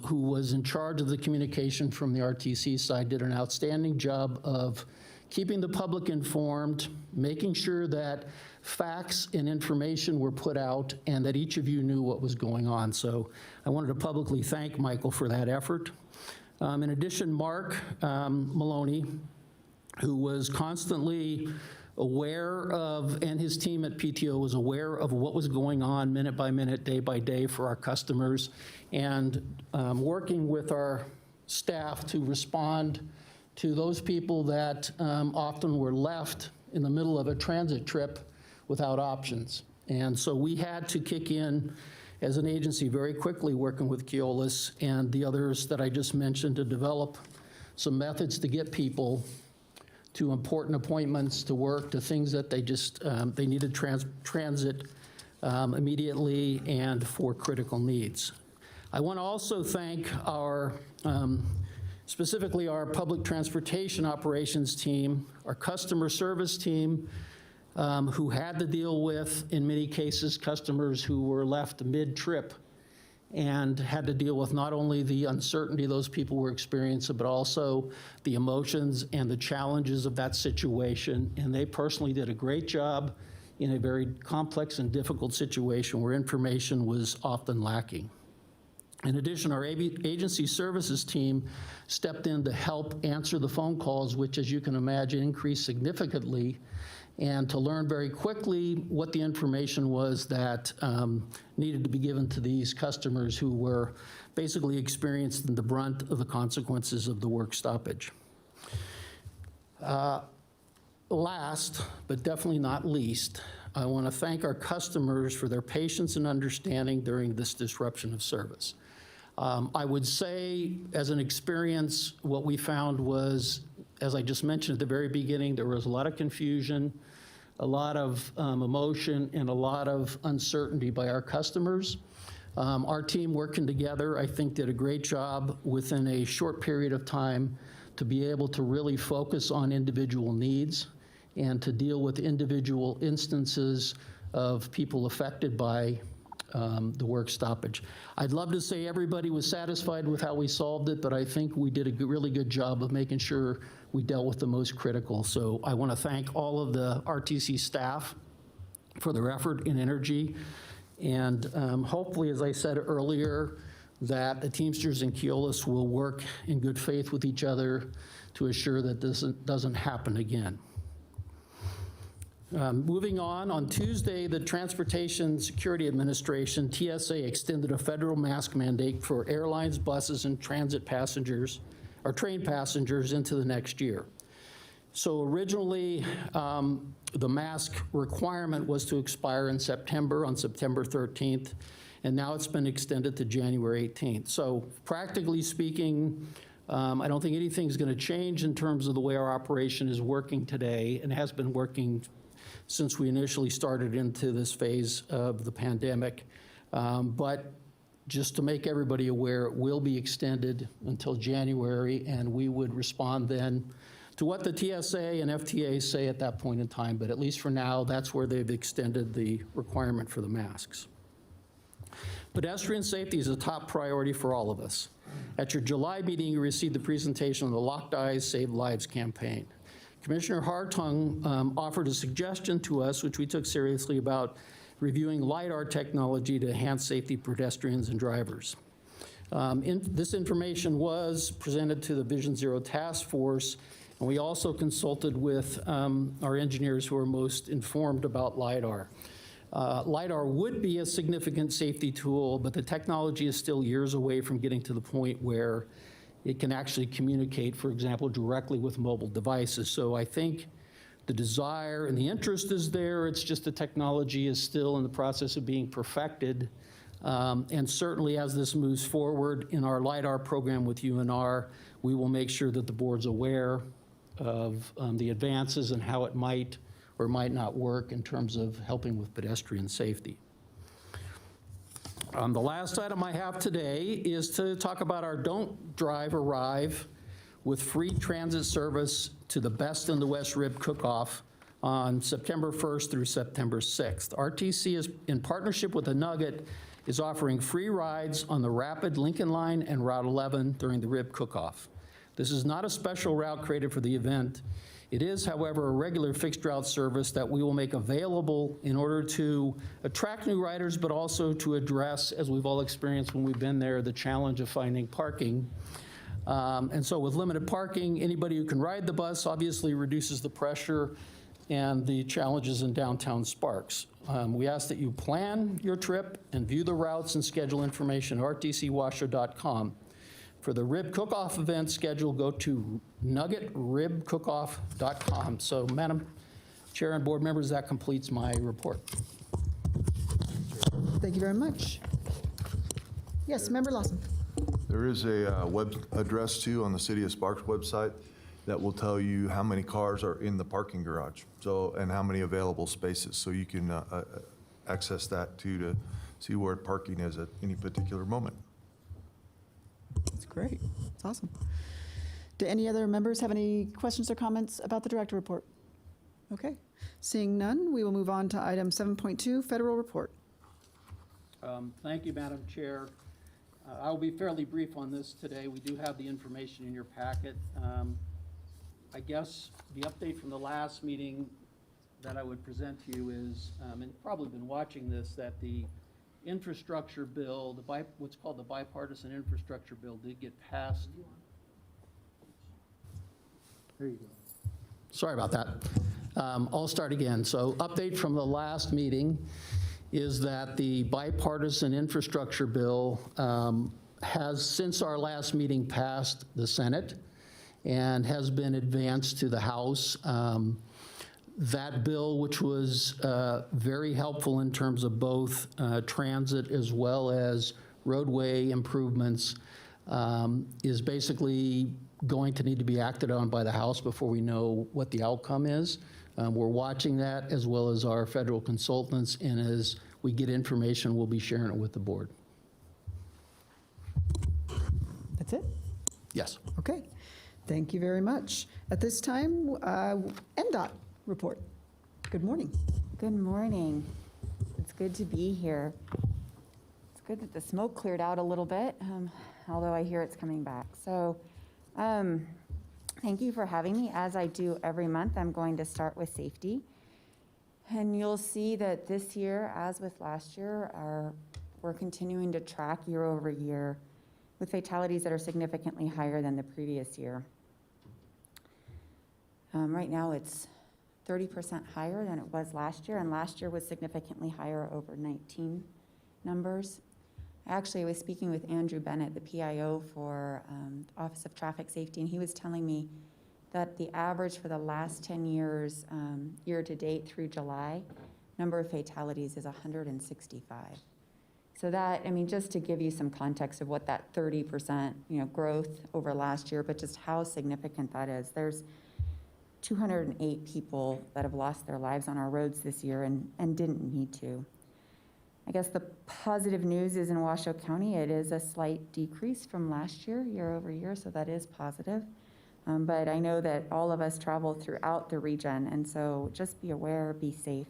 who was in charge of the communication from the RTC side, did an outstanding job of keeping the public informed, making sure that facts and information were put out and that each of you knew what was going on. So I wanted to publicly thank Michael for that effort. In addition, Mark Maloney, who was constantly aware of, and his team at PTO was aware of what was going on minute by minute, day by day for our customers, and working with our staff to respond to those people that often were left in the middle of a transit trip without options. And so we had to kick in as an agency very quickly, working with Keolis and the others that I just mentioned, to develop some methods to get people to important appointments, to work, to things that they just, they needed transit immediately and for critical needs. I want to also thank our, specifically our public transportation operations team, our customer service team, who had to deal with, in many cases, customers who were left mid-trip and had to deal with not only the uncertainty those people were experiencing, but also the emotions and the challenges of that situation. And they personally did a great job in a very complex and difficult situation where information was often lacking. In addition, our agency services team stepped in to help answer the phone calls, which, as you can imagine, increased significantly, and to learn very quickly what the information was that needed to be given to these customers who were basically experiencing the brunt of the consequences of the work stoppage. Last, but definitely not least, I want to thank our customers for their patience and understanding during this disruption of service. I would say, as an experience, what we found was, as I just mentioned at the very beginning, there was a lot of confusion, a lot of emotion, and a lot of uncertainty by our customers. Our team working together, I think, did a great job within a short period of time to be able to really focus on individual needs and to deal with individual instances of people affected by the work stoppage. I'd love to say everybody was satisfied with how we solved it, but I think we did a really good job of making sure we dealt with the most critical. So I want to thank all of the RTC staff for their effort and energy. And hopefully, as I said earlier, that the Teamsters and Keolis will work in good faith with each other to assure that this doesn't happen again. Moving on Tuesday, the Transportation Security Administration, TSA, extended a federal mask mandate for airlines, buses, and transit passengers, or train passengers, into the next year. So originally, the mask requirement was to expire in September, on September 13th, and now it's been extended to January 18th. So practically speaking, I don't think anything's going to change in terms of the way our operation is working today, and has been working since we initially started into this phase of the pandemic. But just to make everybody aware, it will be extended until January, and we would respond then to what the TSA and FTA say at that point in time. But at least for now, that's where they've extended the requirement for the masks. Pedestrian safety is a top priority for all of us. At your July meeting, you received the presentation on the Locked Eyes, Save Lives campaign. Commissioner Hartung offered a suggestion to us, which we took seriously, about reviewing LiDAR technology to enhance safety for pedestrians and drivers. This information was presented to the Vision Zero Task Force, and we also consulted with our engineers who are most informed about LiDAR. LiDAR would be a significant safety tool, but the technology is still years away from getting to the point where it can actually communicate, for example, directly with mobile devices. So I think the desire and the interest is there. It's just the technology is still in the process of being perfected. And certainly as this moves forward in our LiDAR program with UNR, we will make sure that the board's aware of the advances and how it might or might not work in terms of helping with pedestrian safety. The last item I have today is to talk about our Don't Drive, Arrive with free transit service to the Best in the West Rib Cook-Off on September 1st through September 6th. RTC, is in partnership with the Nugget, is offering free rides on the Rapid Lincoln Line and Route 11 during the Rib Cook-Off. This is not a special route created for the event. It is, however, a regular fixed route service that we will make available in order to attract new riders, but also to address, as we've all experienced when we've been there, the challenge of finding parking. And so with limited parking, anybody who can ride the bus obviously reduces the pressure and the challenges in downtown Sparks. We ask that you plan your trip and view the routes and schedule information at rtcwashoe.com. For the Rib Cook-Off event schedule, go to nuggetribcookoff.com. So, Madam Chair and board members, that completes my report. Thank you very much. Yes, Member Lawson. There is a web address too on the City of Sparks website that will tell you how many cars are in the parking garage, so, and how many available spaces, so you can access that too to see where parking is at any particular moment. That's great. That's awesome. Do any other members have any questions or comments about the director report? Okay. Seeing none, we will move on to item 7.2, federal report. Thank you, Madam Chair. I will be fairly brief on this today. We do have the information in your packet. I guess the update from the last meeting that I would present to you is, and you've probably been watching this, that the infrastructure bill, what's called the bipartisan infrastructure bill, did get passed. There you go. Sorry about that. I'll start again. So update from the last meeting is that the bipartisan infrastructure bill has, since our last meeting, passed the Senate and has been advanced to the House. That bill, which was very helpful in terms of both transit as well as roadway improvements, is basically going to need to be acted on by the House before we know what the outcome is. We're watching that, as well as our federal consultants, and as we get information, we'll be sharing it with the board. That's it? Yes. Okay. Thank you very much. At this time, Ndot Report. Good morning. Good morning. It's good to be here. good that the smoke cleared out a little bit, although I hear it's coming back. So thank you for having me. As I do every month, I'm going to start with safety. And you'll see that this year, as with last year, we're continuing to track year over year with fatalities that are significantly higher than the previous year. Right now, it's 30% higher than it was last year, and last year was significantly higher over 19 numbers. Actually, I was speaking with Andrew Bennett, the PIO for Office of Traffic Safety, and he was telling me that the average for the last 10 years, year to date through July, number of fatalities is 165. So that, I mean, just to give you some context of what that 30% growth over last year, but just how significant that is. There's 208 people that have lost their lives on our roads this year and didn't need to. I guess the positive news is in Washoe County, it is a slight decrease from last year, year over year, so that is positive. But I know that all of us travel throughout the region, and so just be aware, be safe,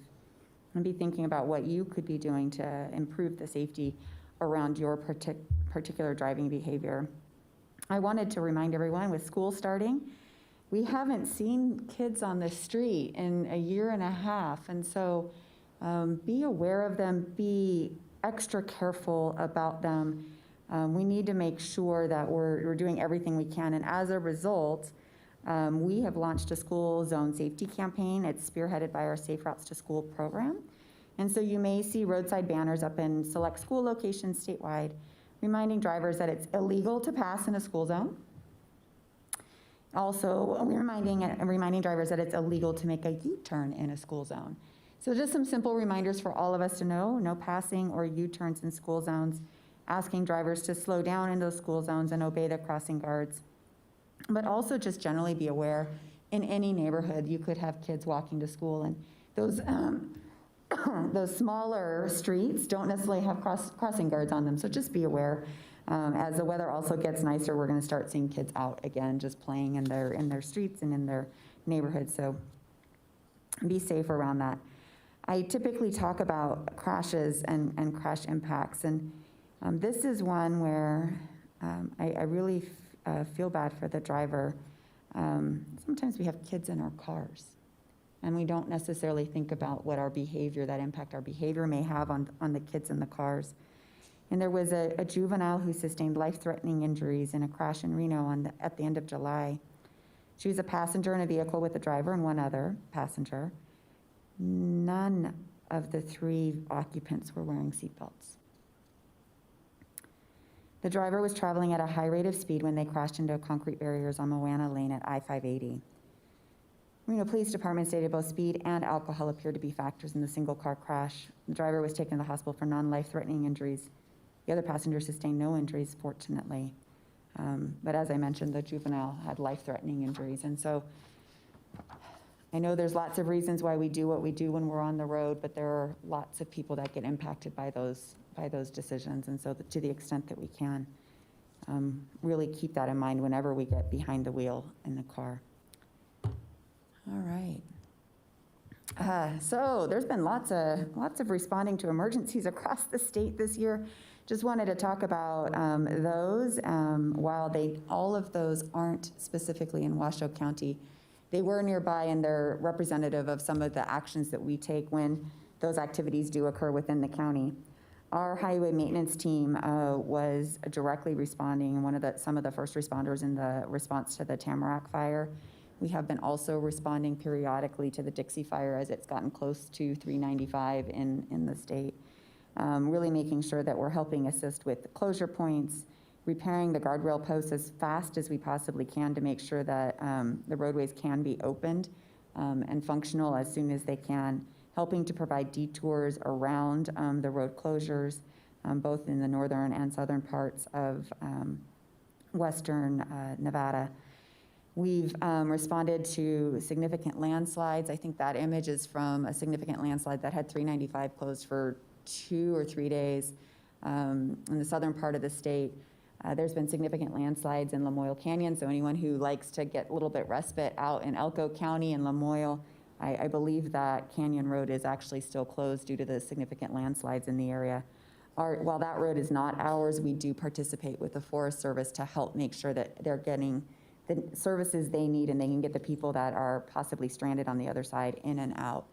and be thinking about what you could be doing to improve the safety around your particular driving behavior. I wanted to remind everyone, with school starting, we haven't seen kids on the street in a year and a half, and so be aware of them, be extra careful about them. We need to make sure that we're doing everything we can, and as a result, we have launched a school zone safety campaign. It's spearheaded by our Safe Routes to School program, and so you may see roadside banners up in select school locations statewide, reminding drivers that it's illegal to pass in a school zone. Also, we're reminding drivers that it's illegal to make a U-turn in a school zone. So just some simple reminders for all of us to know: no passing or U-turns in school zones, asking drivers to slow down in those school zones and obey the crossing guards. But also just generally be aware, in any neighborhood, you could have kids walking to school, and those those smaller streets don't necessarily have crossing guards on them, so just be aware. As the weather also gets nicer, we're going to start seeing kids out again, just playing in their streets and in their neighborhoods, so be safe around that. I typically talk about crashes and crash impacts, and this is one where I really feel bad for the driver. Sometimes we have kids in our cars, and we don't necessarily think about what that impact our behavior may have on the kids in the cars. And there was a juvenile who sustained life-threatening injuries in a crash in Reno at the end of July. She was a passenger in a vehicle with a driver and one other passenger. None of the 3 occupants were wearing seatbelts. The driver was traveling at a high rate of speed when they crashed into concrete barriers on Moana Lane at I-580. Reno Police Department stated both speed and alcohol appeared to be factors in the single-car crash. The driver was taken to the hospital for non-life-threatening injuries. The other passenger sustained no injuries, fortunately. But as I mentioned, the juvenile had life-threatening injuries. And so I know there's lots of reasons why we do what we do when we're on the road, but there are lots of people that get impacted by those decisions. And so to the extent that we can, really keep that in mind whenever we get behind the wheel in the car. All right. So there's been lots of responding to emergencies across the state this year. Just wanted to talk about those. While all of those aren't specifically in Washoe County, they were nearby, and they're representative of some of the actions that we take when those activities do occur within the county. Our highway maintenance team was directly responding, some of the first responders in the response to the Tamarack fire. We have been also responding periodically to the Dixie fire as it's gotten close to 395 in the state. Really making sure that we're helping assist with the closure points, repairing the guardrail posts as fast as we possibly can to make sure that the roadways can be opened and functional as soon as they can, helping to provide detours around the road closures, both in the northern and southern parts of western Nevada. We've responded to significant landslides. I think that image is from a significant landslide that had 395 closed for 2 or 3 days in the southern part of the state. There's been significant landslides in Lamoille Canyon, so anyone who likes to get a little bit respite out in Elko County and Lamoille, I believe that Canyon Road is actually still closed due to the significant landslides in the area. while that road is not ours, we do participate with the Forest Service to help make sure that they're getting the services they need and they can get the people that are possibly stranded on the other side in and out.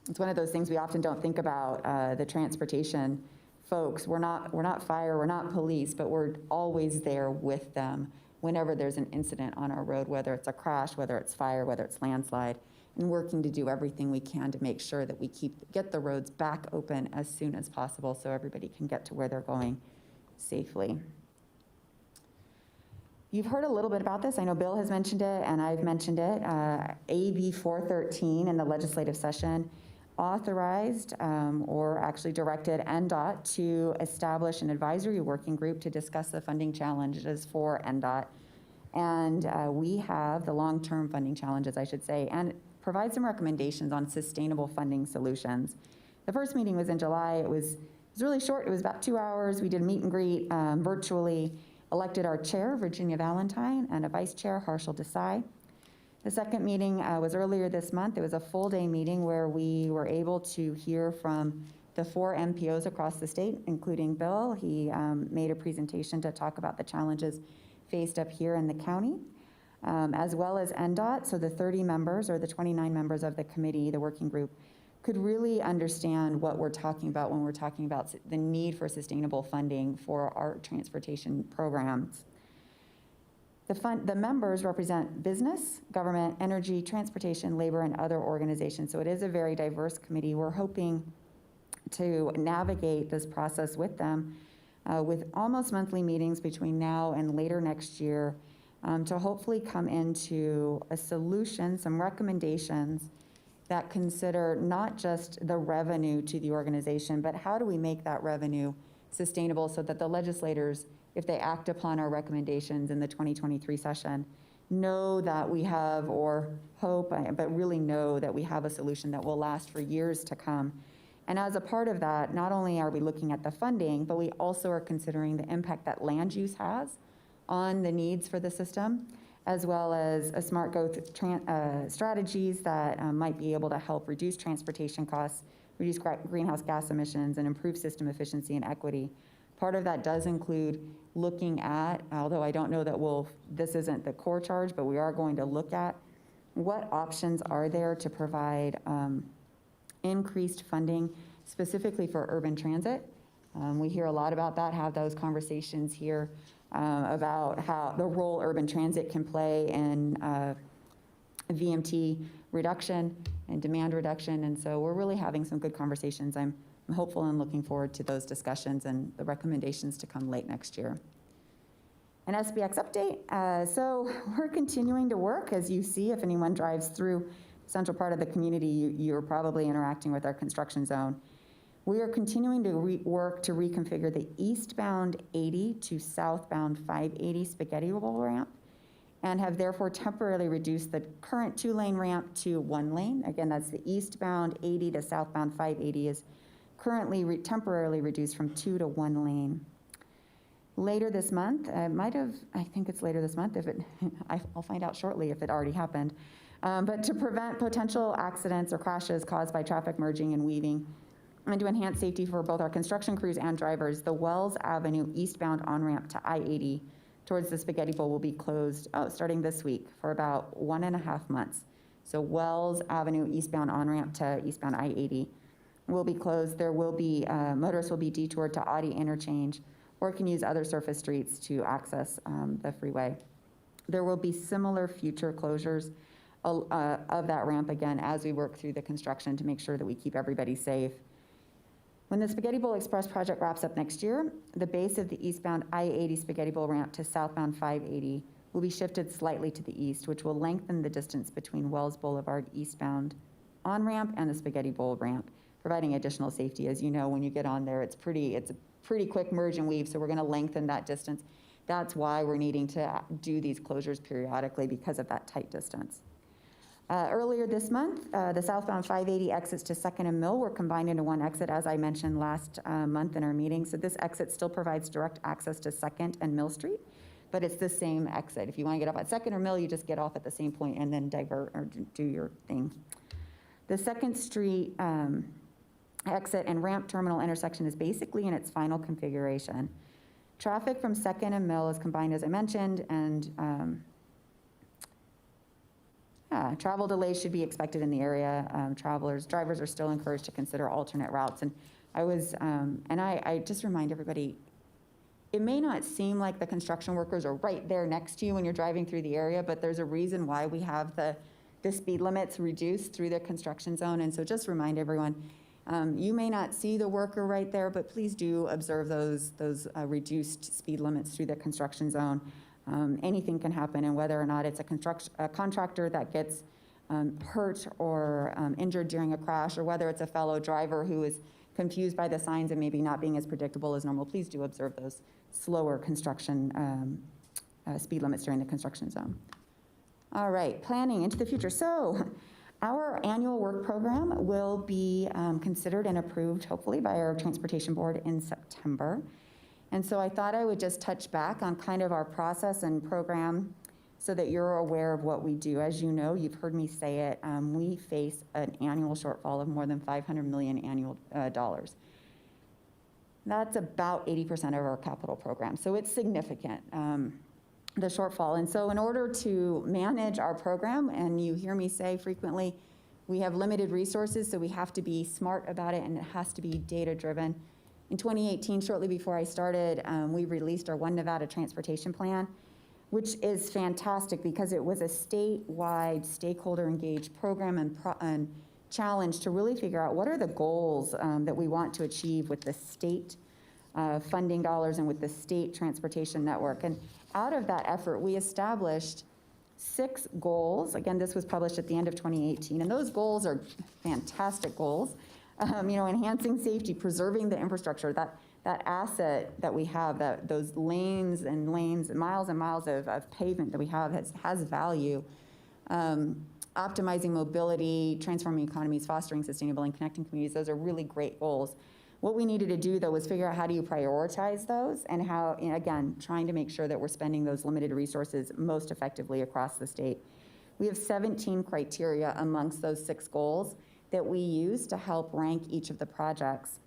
It's one of those things we often don't think about, the transportation folks. We're not fire, we're not police, but we're always there with them whenever there's an incident on our road, whether it's a crash, whether it's fire, whether it's landslide, and working to do everything we can to make sure that we get the roads back open as soon as possible so everybody can get to where they're going safely. You've heard a little bit about this. I know Bill has mentioned it and I've mentioned it. AB 413 in the legislative session authorized or actually directed NDOT to establish an advisory working group to discuss the funding challenges for NDOT. And we have the long-term funding challenges, I should say, and provide some recommendations on sustainable funding solutions. The first meeting was in July. It was really short. It was about 2 hours. We did a meet and greet virtually, elected our chair, Virginia Valentine, and a vice chair, Harshal Desai. The second meeting was earlier this month. It was a full-day meeting where we were able to hear from the 4 MPOs across the state, including Bill. He made a presentation to talk about the challenges faced up here in the county, as well as NDOT. So the 30 members or the 29 members of the committee, the working group, could really understand what we're talking about when we're talking about the need for sustainable funding for our transportation programs. The members represent business, government, energy, transportation, labor, and other organizations. So it is a very diverse committee. We're hoping to navigate this process with them with almost monthly meetings between now and later next year to hopefully come into a solution, some recommendations that consider not just the revenue to the organization, but how do we make that revenue sustainable so that the legislators, if they act upon our recommendations in the 2023 session, know that we have, or hope, but really know that we have a solution that will last for years to come. And as a part of that, not only are we looking at the funding, but we also are considering the impact that land use has on the needs for the system, as well as a smart growth strategies that might be able to help reduce transportation costs, reduce greenhouse gas emissions, and improve system efficiency and equity. Part of that does include looking at, although I don't know that this isn't the core charge, but we are going to look at what options are there to provide increased funding specifically for urban transit. We hear a lot about that, have those conversations here about how the role urban transit can play in VMT reduction and demand reduction. And so we're really having some good conversations. I'm hopeful and looking forward to those discussions and the recommendations to come late next year. An SBX update. So we're continuing to work. As you see, if anyone drives through the central part of the community, you're probably interacting with our construction zone. We are continuing to work to reconfigure the eastbound 80 to southbound 580 spaghetti bowl ramp, and have therefore temporarily reduced the current 2-lane ramp to 1 lane. Again, that's the eastbound 80 to southbound 580 is currently temporarily reduced from 2 to 1 lane. Later this month, I think it's later this month, I'll find out shortly if it already happened, but to prevent potential accidents or crashes caused by traffic merging and weaving, and to enhance safety for both our construction crews and drivers, the Wells Avenue eastbound on-ramp to I-80 towards the Spaghetti Bowl will be closed starting this week for about 1.5 months. So Wells Avenue eastbound on-ramp to eastbound I-80 will be closed. There will be, motorists will be detoured to Audi Interchange or can use other surface streets to access the freeway. There will be similar future closures of that ramp again as we work through the construction to make sure that we keep everybody safe. When the Spaghetti Bowl Express project wraps up next year, the base of the eastbound I-80 Spaghetti Bowl ramp to southbound 580 will be shifted slightly to the east, which will lengthen the distance between Wells Boulevard eastbound on-ramp and the Spaghetti Bowl ramp, providing additional safety. As you know, when you get on there, it's a pretty quick merge and weave, so we're gonna lengthen that distance. That's why we're needing to do these closures periodically, because of that tight distance. Earlier this month, the southbound 580 exits to 2nd and Mill were combined into one exit, as I mentioned last month in our meeting. So this exit still provides direct access to 2nd and Mill Street, but it's the same exit. If you want to get off at 2nd or Mill, you just get off at the same point and then divert or do your thing. The 2nd Street exit and ramp terminal intersection is basically in its final configuration. Traffic from Second and Mill is combined, as I mentioned, and travel delays should be expected in the area. Drivers are still encouraged to consider alternate routes. And I just remind everybody, it may not seem like the construction workers are right there next to you when you're driving through the area, but there's a reason why we have the speed limits reduced through the construction zone. And so just remind everyone, you may not see the worker right there, but please do observe those reduced speed limits through the construction zone. Anything can happen, and whether or not it's a contractor that gets hurt or injured during a crash, or whether it's a fellow driver who is confused by the signs and maybe not being as predictable as normal, please do observe those slower construction speed limits during the construction zone. All right, planning into the future. So our annual work program will be considered and approved, hopefully, by our Transportation Board in September. And so I thought I would just touch back on kind of our process and program so that you're aware of what we do. As you know, you've heard me say it, we face an annual shortfall of more than $500 million annual dollars. That's about 80% of our capital program, so it's significant, the shortfall. And so in order to manage our program, and you hear me say frequently, we have limited resources, so we have to be smart about it, and it has to be data-driven. In 2018, shortly before I started, we released our One Nevada Transportation Plan, which is fantastic because it was a statewide, stakeholder-engaged program and challenge to really figure out what are the goals that we want to achieve with the state funding dollars and with the state transportation network. And out of that effort, we established 6 goals. Again, this was published at the end of 2018, and those goals are fantastic goals. Enhancing safety, preserving the infrastructure, that asset that we have, those lanes and lanes, miles and miles of pavement that we have has value. Optimizing mobility, transforming economies, fostering sustainable and connecting communities, those are really great goals. What we needed to do, though, was figure out how do you prioritize those and how, again, trying to make sure that we're spending those limited resources most effectively across the state. We have 17 criteria amongst those 6 goals that we use to help rank each of the projects.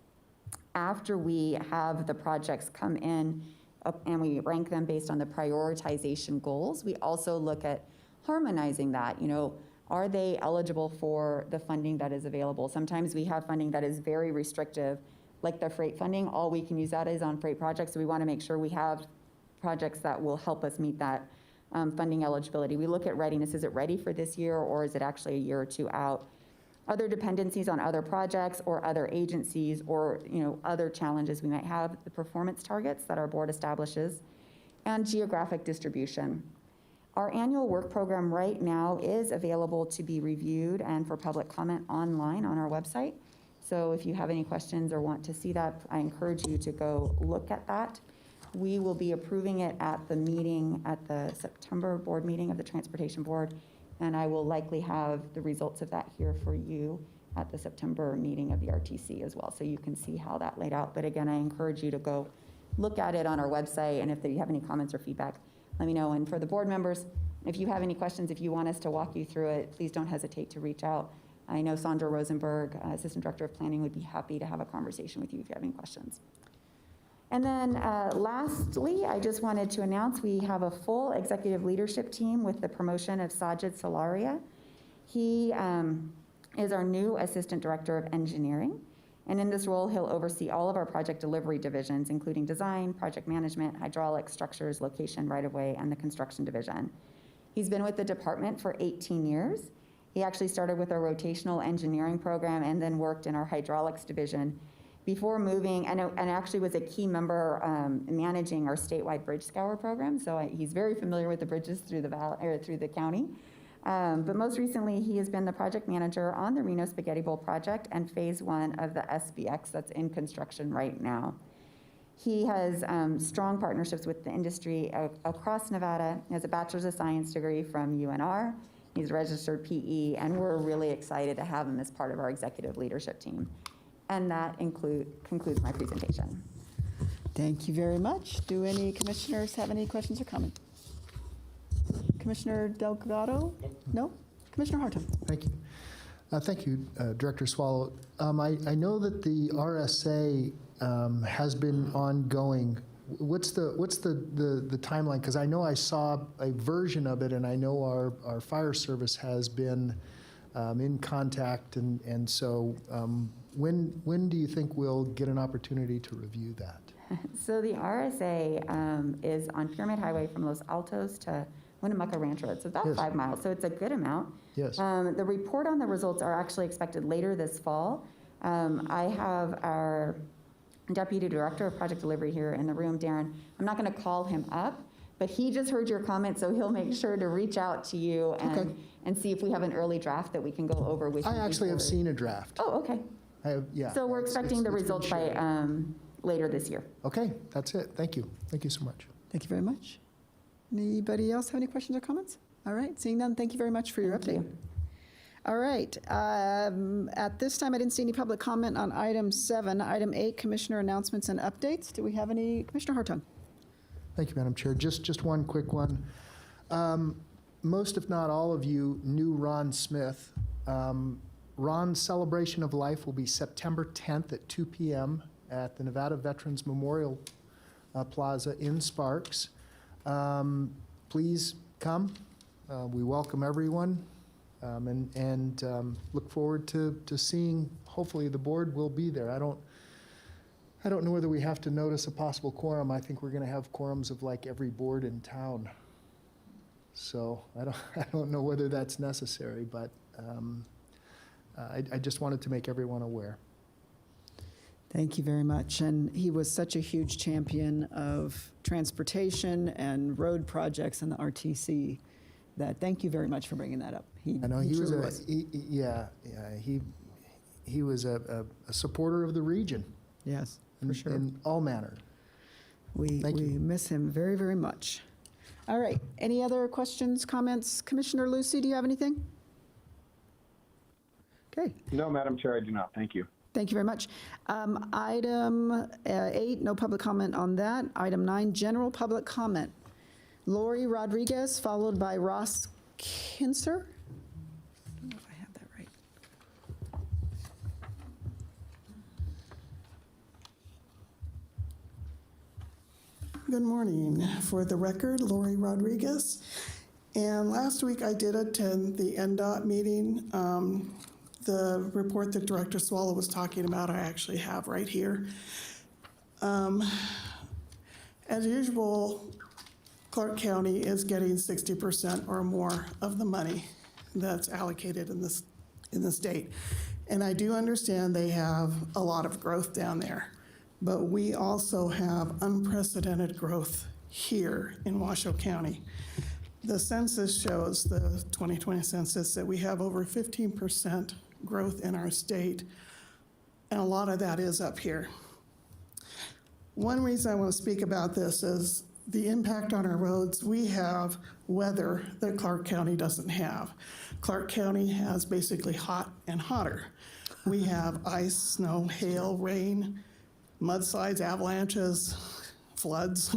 After we have the projects come in and we rank them based on the prioritization goals, we also look at harmonizing that. Are they eligible for the funding that is available? Sometimes we have funding that is very restrictive, like the freight funding. All we can use that is on freight projects, so we want to make sure we have projects that will help us meet that funding eligibility. We look at readiness. Is it ready for this year, or is it actually a year or 2 out? Other dependencies on other projects or other agencies, or other challenges we might have, the performance targets that our board establishes, and geographic distribution. Our annual work program right now is available to be reviewed and for public comment online on our website. So if you have any questions or want to see that, I encourage you to go look at that. We will be approving it at the meeting, at the September board meeting of the Transportation Board, and I will likely have the results of that here for you at the September meeting of the RTC as well, so you can see how that laid out. But again, I encourage you to go look at it on our website, and if you have any comments or feedback, let me know. And for the board members, if you have any questions, if you want us to walk you through it, please don't hesitate to reach out. I know Sandra Rosenberg, Assistant Director of Planning, would be happy to have a conversation with you if you have any questions. And then lastly, I just wanted to announce we have a full executive leadership team with the promotion of Sajid Salaria. He is our new Assistant Director of Engineering. And in this role, he'll oversee all of our project delivery divisions, including design, project management, hydraulics, structures, location, right-of-way, and the construction division. He's been with the department for 18 years. He actually started with our rotational engineering program and then worked in our hydraulics division before moving, and actually was a key member managing our statewide bridge scour program. So he's very familiar with the bridges through the county. But most recently, he has been the project manager on the Reno Spaghetti Bowl project and phase 1 of the SBX that's in construction right now. He has strong partnerships with the industry across Nevada. He has a Bachelor's of Science degree from UNR. He's a registered PE, and we're really excited to have him as part of our executive leadership team. And that concludes my presentation. Thank you very much. Do any commissioners have any questions or comments? Commissioner Delgado? No? Commissioner Hartung? Thank you. Thank you, Director Swallow. I know that the RSA has been ongoing. What's the timeline? Because I know I saw a version of it, and I know our fire service has been in contact, and so when do you think we'll get an opportunity to review that? So the RSA is on Pyramid Highway from Los Altos to Winnemucca Ranch Road. So about Yes. 5 miles. So it's a good amount. Yes. The report on the results are actually expected later this fall. I have our Deputy Director of Project Delivery here in the room, Darren. I'm not going to call him up, but he just heard your comment, so he'll make sure to reach out to you and see if we have an early draft that we can go over with you. I actually have before. seen a draft. Oh, okay. Yeah. So we're expecting the it's been results shared. by later this year. Okay, that's it. Thank you. Thank you so much. Thank you very much. Anybody else have any questions or comments? All right, seeing none, thank you very much for your update. All right, at this time, I didn't see any public comment on item 7. Item 8, Commissioner announcements and updates. Do we have any? Commissioner Hartung. Thank you, Madam Chair. Just one quick one. Most, if not all of you, knew Ron Smith. Ron's celebration of life will be September 10th at 2 p.m. at the Nevada Veterans Memorial Plaza in Sparks. Please come. We welcome everyone and look forward to seeing, hopefully the board will be there. I don't know whether we have to notice a possible quorum. I think we're going to have quorums of like every board in town. So I don't know whether that's necessary, but I just wanted to make everyone aware. Thank you very much. And he was such a huge champion of transportation and road projects in the RTC that thank you very much for bringing that up. I know he was truly he was a supporter of the region. Yes, for sure. In all manner. We miss him very, very much. All right, any other questions, comments? Commissioner Lucy, do you have anything? Okay. No, Madam Chair, I do not. Thank you. Thank you very much. Item 8, no public comment on that. Item 9, general public comment. Lori Rodriguez, followed by Ross Kinser. I don't know if I have that right. Good morning. For the record, Lori Rodriguez. And last week I did attend the Ndot meeting. The report that Director Swallow was talking about, I actually have right here. As usual, Clark County is getting 60% or more of the money that's allocated in the state. And I do understand they have a lot of growth down there, but we also have unprecedented growth here in Washoe County. The census shows, the 2020 census, that we have over 15% growth in our state, and a lot of that is up here. One reason I want to speak about this is the impact on our roads. We have weather that Clark County doesn't have. Clark County has basically hot and hotter. We have ice, snow, hail, rain, mudslides, avalanches, floods.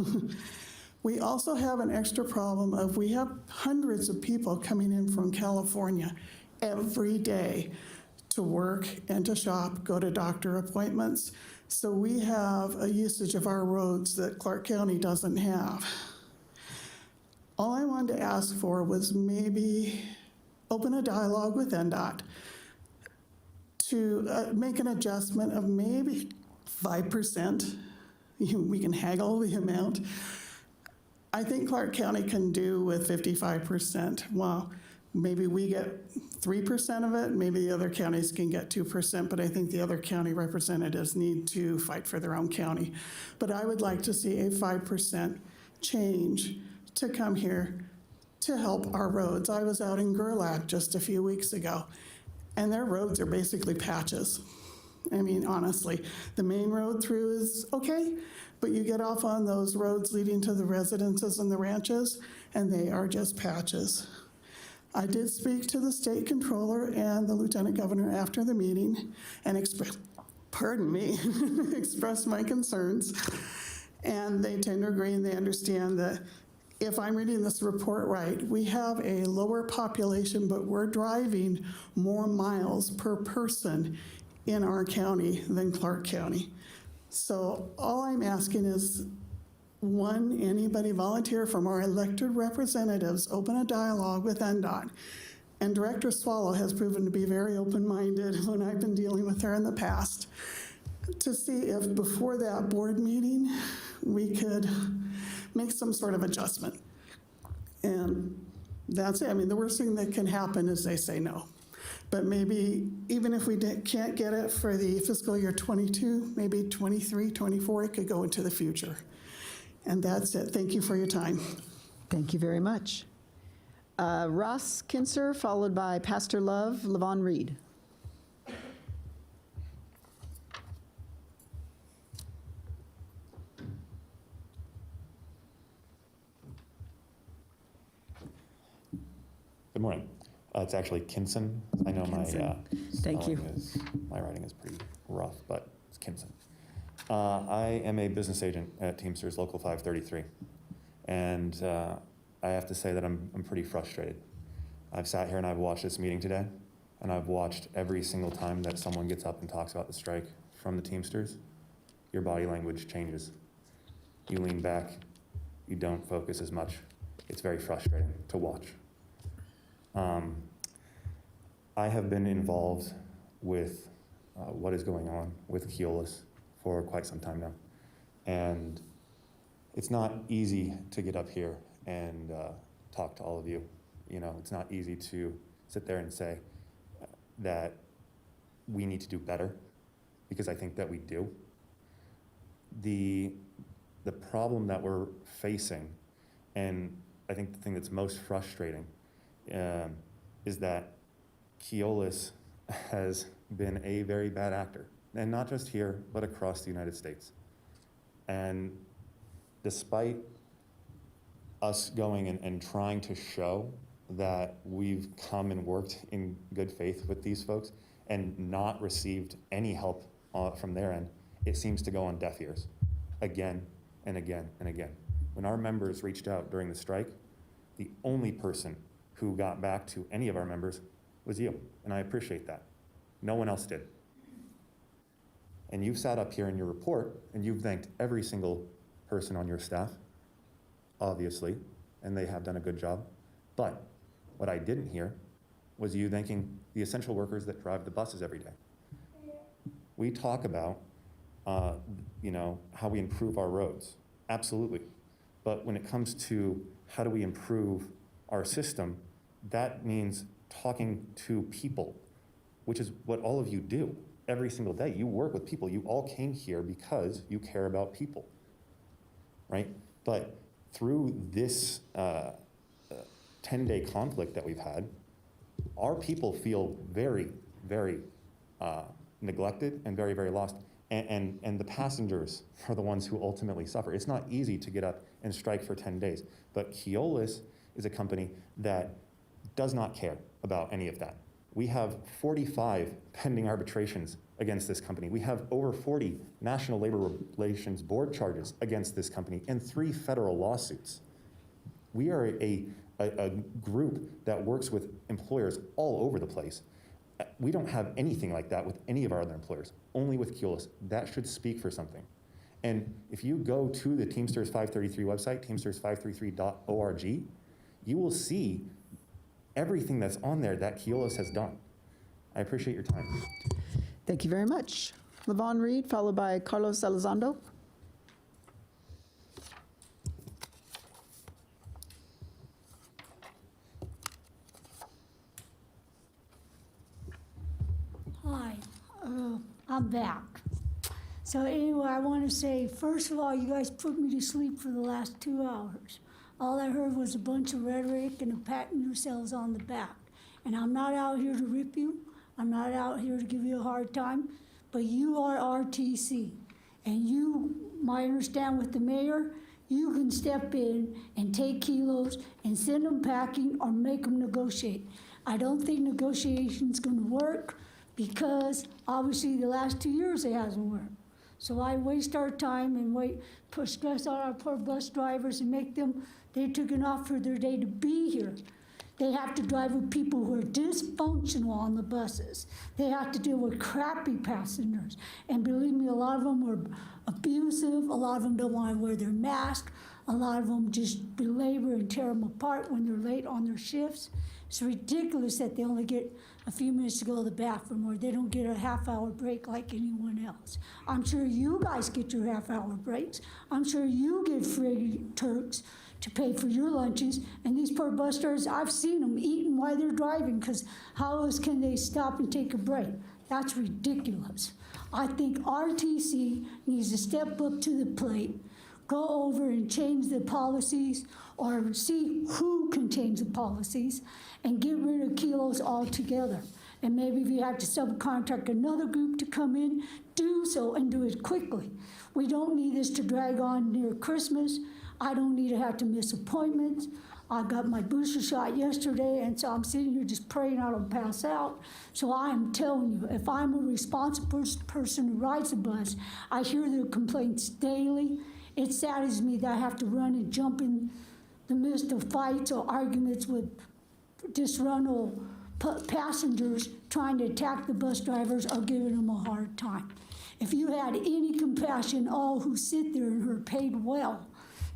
We also have an extra problem of we have hundreds of people coming in from California every day to work and to shop, go to doctor appointments. So we have a usage of our roads that Clark County doesn't have. All I wanted to ask for was maybe open a dialogue with Ndot to make an adjustment of maybe 5%. We can haggle the amount. I think Clark County can do with 55%. Well, maybe we get 3% of it, maybe the other counties can get 2%, but I think the other county representatives need to fight for their own county. But I would like to see a 5% change to come here to help our roads. I was out in Gerlach just a few weeks ago, and their roads are basically patches. I mean, honestly, the main road through is okay, but you get off on those roads leading to the residences and the ranches, and they are just patches. I did speak to the state controller and the lieutenant governor after the meeting and expressed my concerns. And they tend to agree and they understand that if I'm reading this report right, we have a lower population, but we're driving more miles per person in our county than Clark County. So all I'm asking is, one, anybody volunteer from our elected representatives, open a dialogue with Ndot. And Director Swallow has proven to be very open-minded when I've been dealing with her in the past, to see if before that board meeting, we could make some sort of adjustment. And that's it. I mean, the worst thing that can happen is they say no. But maybe even if we can't get it for the fiscal year 22, maybe 23, 24, it could go into the future. And that's it. Thank you for your time. Thank you very much. Ross Kinser, followed by Pastor Love, Levon Reed. Good morning. It's actually Kinson. I know Thank you. My writing is pretty rough, but it's Kinson. I am a business agent at Teamsters Local 533, and I have to say that I'm pretty frustrated. I've sat here and I've watched this meeting today, and I've watched every single time that someone gets up and talks about the strike from the Teamsters, your body language changes. You lean back, you don't focus as much. It's very frustrating to watch. I have been involved with what is going on with Keolis for quite some time now. And it's not easy to get up here and talk to all of you. You know, it's not easy to sit there and say that we need to do better, because I think that we do. The problem that we're facing, and I think the thing that's most frustrating, is that Keolis has been a very bad actor, and not just here, but across the United States. And despite us going and trying to show that we've come and worked in good faith with these folks and not received any help from their end, it seems to go on deaf ears again and again and again. When our members reached out during the strike, the only person who got back to any of our members was you, and I appreciate that. No one else did. And you've sat up here in your report, and you've thanked every single person on your staff, obviously, and they have done a good job. But what I didn't hear was you thanking the essential workers that drive the buses every day. We talk about, you know, how we improve our roads, absolutely. But when it comes to how do we improve our system, that means talking to people, which is what all of you do every single day. You work with people. You all came here because you care about people, right? But through this 10-day conflict that we've had, our people feel very, very neglected and very, very lost. And the passengers are the ones who ultimately suffer. It's not easy to get up and strike for 10 days, but Keolis is a company that does not care about any of that. We have 45 pending arbitrations against this company. We have over 40 National Labor Relations Board charges against this company and 3 federal lawsuits. We are a group that works with employers all over the place. We don't have anything like that with any of our other employers, only with Keolis. That should speak for something. And if you go to the Teamsters 533 website, teamsters533.org, you will see everything that's on there that Keolis has done. I appreciate your time. Thank you very much. Levon Reed, followed by Carlos Elizondo. Hi, I'm back. So anyway, I want to say, first of all, you guys put me to sleep for the last 2 hours. All I heard was a bunch of rhetoric and patting yourselves on the back. And I'm not out here to rip you. I'm not out here to give you a hard time. But you are RTC. And you might understand with the mayor, you can step in and take kilos and send them packing or make them negotiate. I don't think negotiation's going to work because obviously the last 2 years it hasn't worked. So I waste our time and put stress on our poor bus drivers and make them, they took it off for their day to be here. They have to drive with people who are dysfunctional on the buses. They have to deal with crappy passengers. And believe me, a lot of them are abusive. A lot of them don't want to wear their mask. A lot of them just belabor and tear them apart when they're late on their shifts. It's ridiculous that they only get a few minutes to go to the bathroom, or they don't get a half-hour break like anyone else. I'm sure you guys get your half-hour breaks. I'm sure you get free Turks to pay for your lunches. And these poor bus drivers, I've seen them eating while they're driving, because how else can they stop and take a break? That's ridiculous. I think RTC needs to step up to the plate, go over and change the policies, or see who can change the policies, and get rid of kilos altogether. And maybe if you have to subcontract another group to come in, do so and do it quickly. We don't need this to drag on near Christmas. I don't need to have to miss appointments. I got my booster shot yesterday, and so I'm sitting here just praying I don't pass out. So I am telling you, if I'm a responsible person who rides the bus, I hear their complaints daily. It saddens me that I have to run and jump in the midst of fights or arguments with disgruntled passengers trying to attack the bus drivers or giving them a hard time. If you had any compassion, all who sit there and are paid well,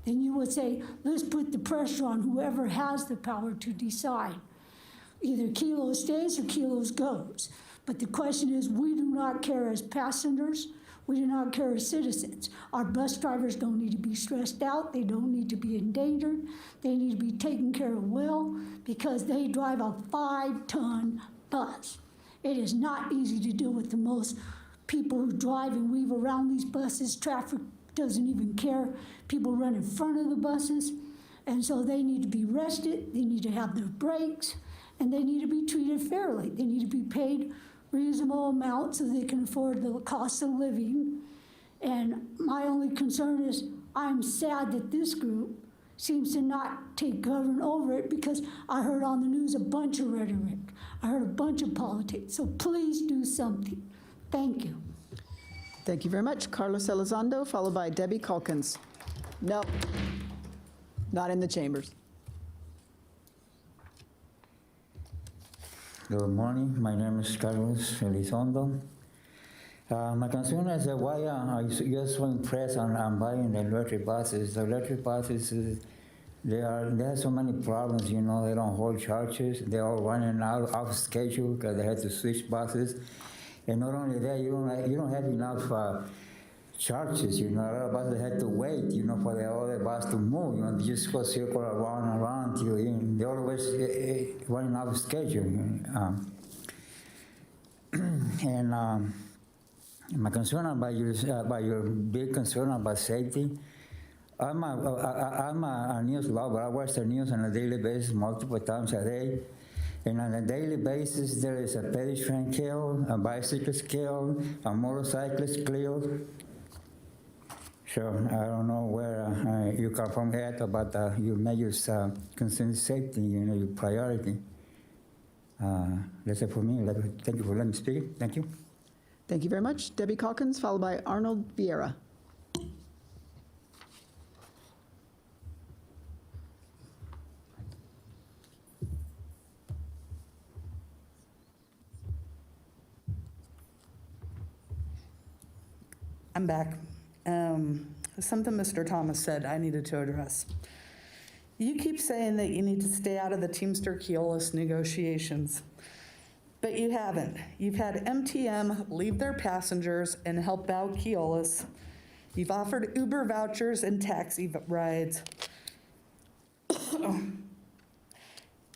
then you would say, let's put the pressure on whoever has the power to decide. Either kilos stays or kilos goes. But the question is, we do not care as passengers. We do not care as citizens. Our bus drivers don't need to be stressed out. They don't need to be endangered. They need to be taken care of well, because they drive a 5-ton bus. It is not easy to deal with the most people who drive and weave around these buses. Traffic doesn't even care. People run in front of the buses. And so they need to be rested. They need to have their breaks, and they need to be treated fairly. They need to be paid reasonable amount so they can afford the cost of living. And my only concern is, I'm sad that this group seems to not take government over it, because I heard on the news a bunch of rhetoric. I heard a bunch of politics. So please do something. Thank you. Thank you very much. Carlos Elizondo, followed by Debbie Calkins. No, not in the chambers. Good morning. My name is Carlos Elizondo. My concern is why I just so impressed on buying the electric buses. The electric buses, they have so many problems, you know. They don't hold charges. They're all running out of schedule because they had to switch buses. And not only that, you don't have enough charges, you know. A lot of buses had to wait, you know, for the other bus to move. You know, they just go circle around and around till they're always running out of schedule. And my concern about your big concern about safety. I'm a news lover. I watch the news on a daily basis, multiple times a day. And on a daily basis, there is a pedestrian killed, a bicyclist killed, a motorcyclist killed. So I don't know where you come from at about your measures concerning safety, you know, your priority. That's it for me. Thank you for letting me speak. Thank you. Thank you very much. Debbie Calkins, followed by Arnold Vieira. I'm back. Something Mr. Thomas said I needed to address. You keep saying that you need to stay out of the Teamster-Keolis negotiations, but you haven't. You've had MTM leave their passengers and help out Keolis. You've offered Uber vouchers and taxi rides.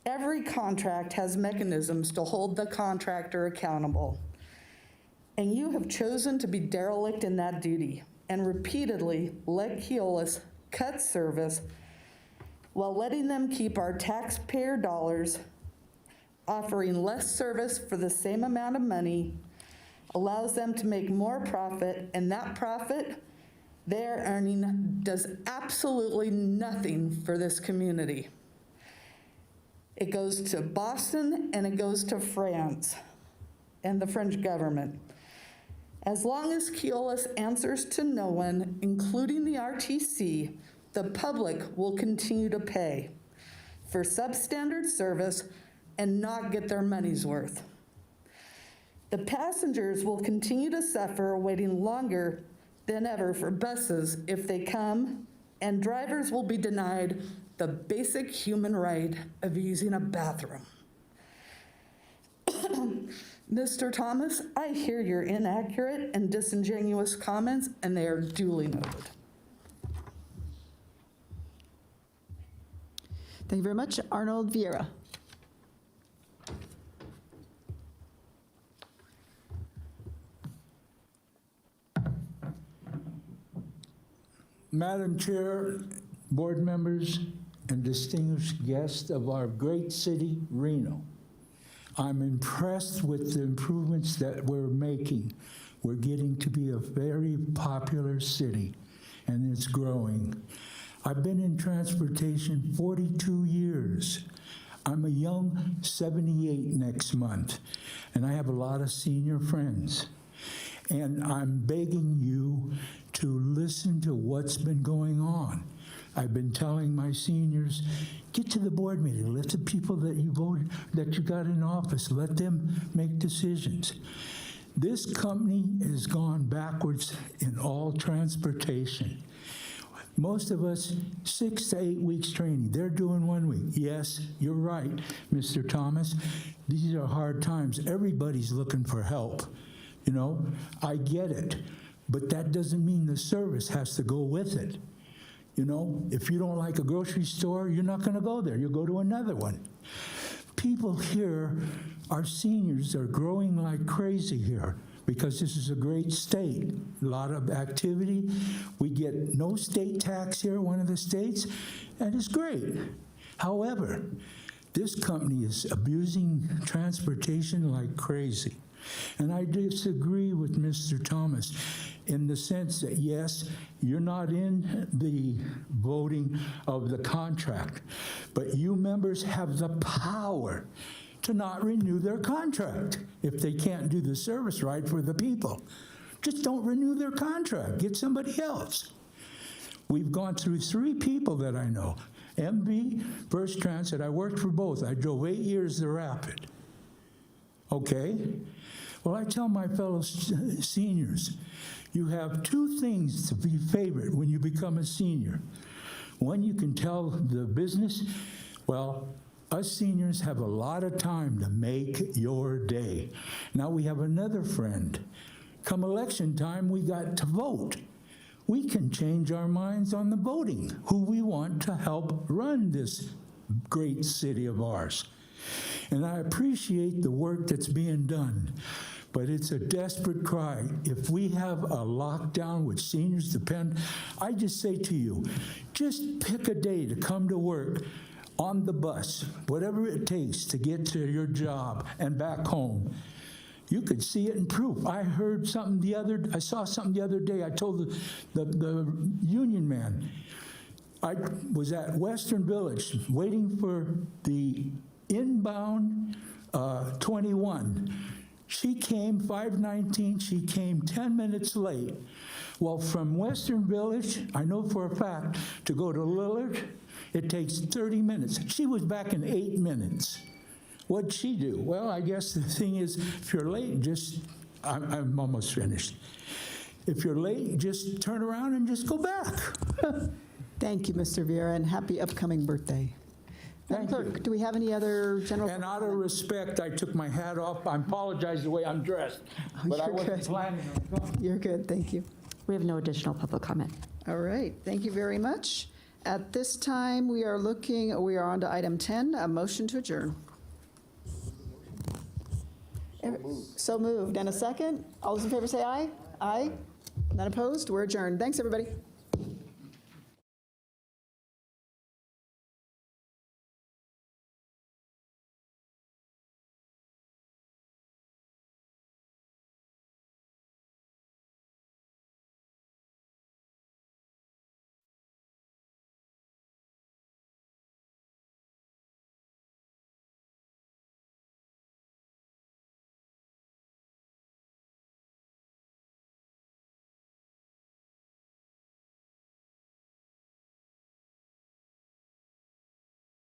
Every contract has mechanisms to hold the contractor accountable. And you have chosen to be derelict in that duty and repeatedly let Keolis cut service while letting them keep our taxpayer dollars, offering less service for the same amount of money, allows them to make more profit, and that profit they're earning does absolutely nothing for this community. It goes to Boston and it goes to France and the French government. As long as Keolis answers to no one, including the RTC, the public will continue to pay for substandard service and not get their money's worth. The passengers will continue to suffer waiting longer than ever for buses if they come, and drivers will be denied the basic human right of using a bathroom. Mr. Thomas, I hear your inaccurate and disingenuous comments, and they are duly noted. Thank you very much. Arnold Vieira. Madam Chair, board members, and distinguished guests of our great city, Reno. I'm impressed with the improvements that we're making. We're getting to be a very popular city, and it's growing. I've been in transportation 42 years. I'm a young 78 next month, and I have a lot of senior friends. And I'm begging you to listen to what's been going on. I've been telling my seniors, get to the board meeting, let the people that you voted, that you got in office, let them make decisions. This company has gone backwards in all transportation. Most of us, 6 to 8 weeks training. They're doing 1 week. Yes, you're right, Mr. Thomas. These are hard times. Everybody's looking for help. You know, I get it. But that doesn't mean the service has to go with it. You know, if you don't like a grocery store, you're not going to go there. You'll go to another one. People here, our seniors are growing like crazy here because this is a great state. A lot of activity. We get no state tax here, one of the states, and it's great. However, this company is abusing transportation like crazy. And I disagree with Mr. Thomas in the sense that, yes, you're not in the voting of the contract, but you members have the power to not renew their contract if they can't do the service right for the people. Just don't renew their contract. Get somebody else. We've gone through 3 people that I know. MV, First Transit, I worked for both. I drove 8 years the Rapid. Okay? Well, I tell my fellow seniors, you have 2 things to be favored when you become a senior. One, you can tell the business, well, us seniors have a lot of time to make your day. Now we have another friend. Come election time, we got to vote. We can change our minds on the voting, who we want to help run this great city of ours. And I appreciate the work that's being done, but it's a desperate cry. If we have a lockdown which seniors depend, I just say to you, just pick a day to come to work on the bus, whatever it takes to get to your job and back home. You could see it in proof. I saw something the other day. I told the union man, I was at Western Village waiting for the inbound 21. She came 5:19, she came 10 minutes late. Well, from Western Village, I know for a fact, to go to Lillard, it takes 30 minutes. She was back in 8 minutes. What'd she do? Well, I guess the thing is, if you're late, I'm almost finished. If you're late, just turn around and just go back. Thank you, Mr. Vieira, and happy upcoming birthday. Madam Clerk, do we have any other general? And out of respect, I took my hat off. I apologize the way I'm dressed, but I wasn't planning on coming. You're good, thank you. We have no additional public comment. All right, thank you very much. At this time, we are on to item 10, a motion to adjourn. So moved. And a second? All those in favor say aye. Aye. None opposed? We're adjourned. Thanks, everybody.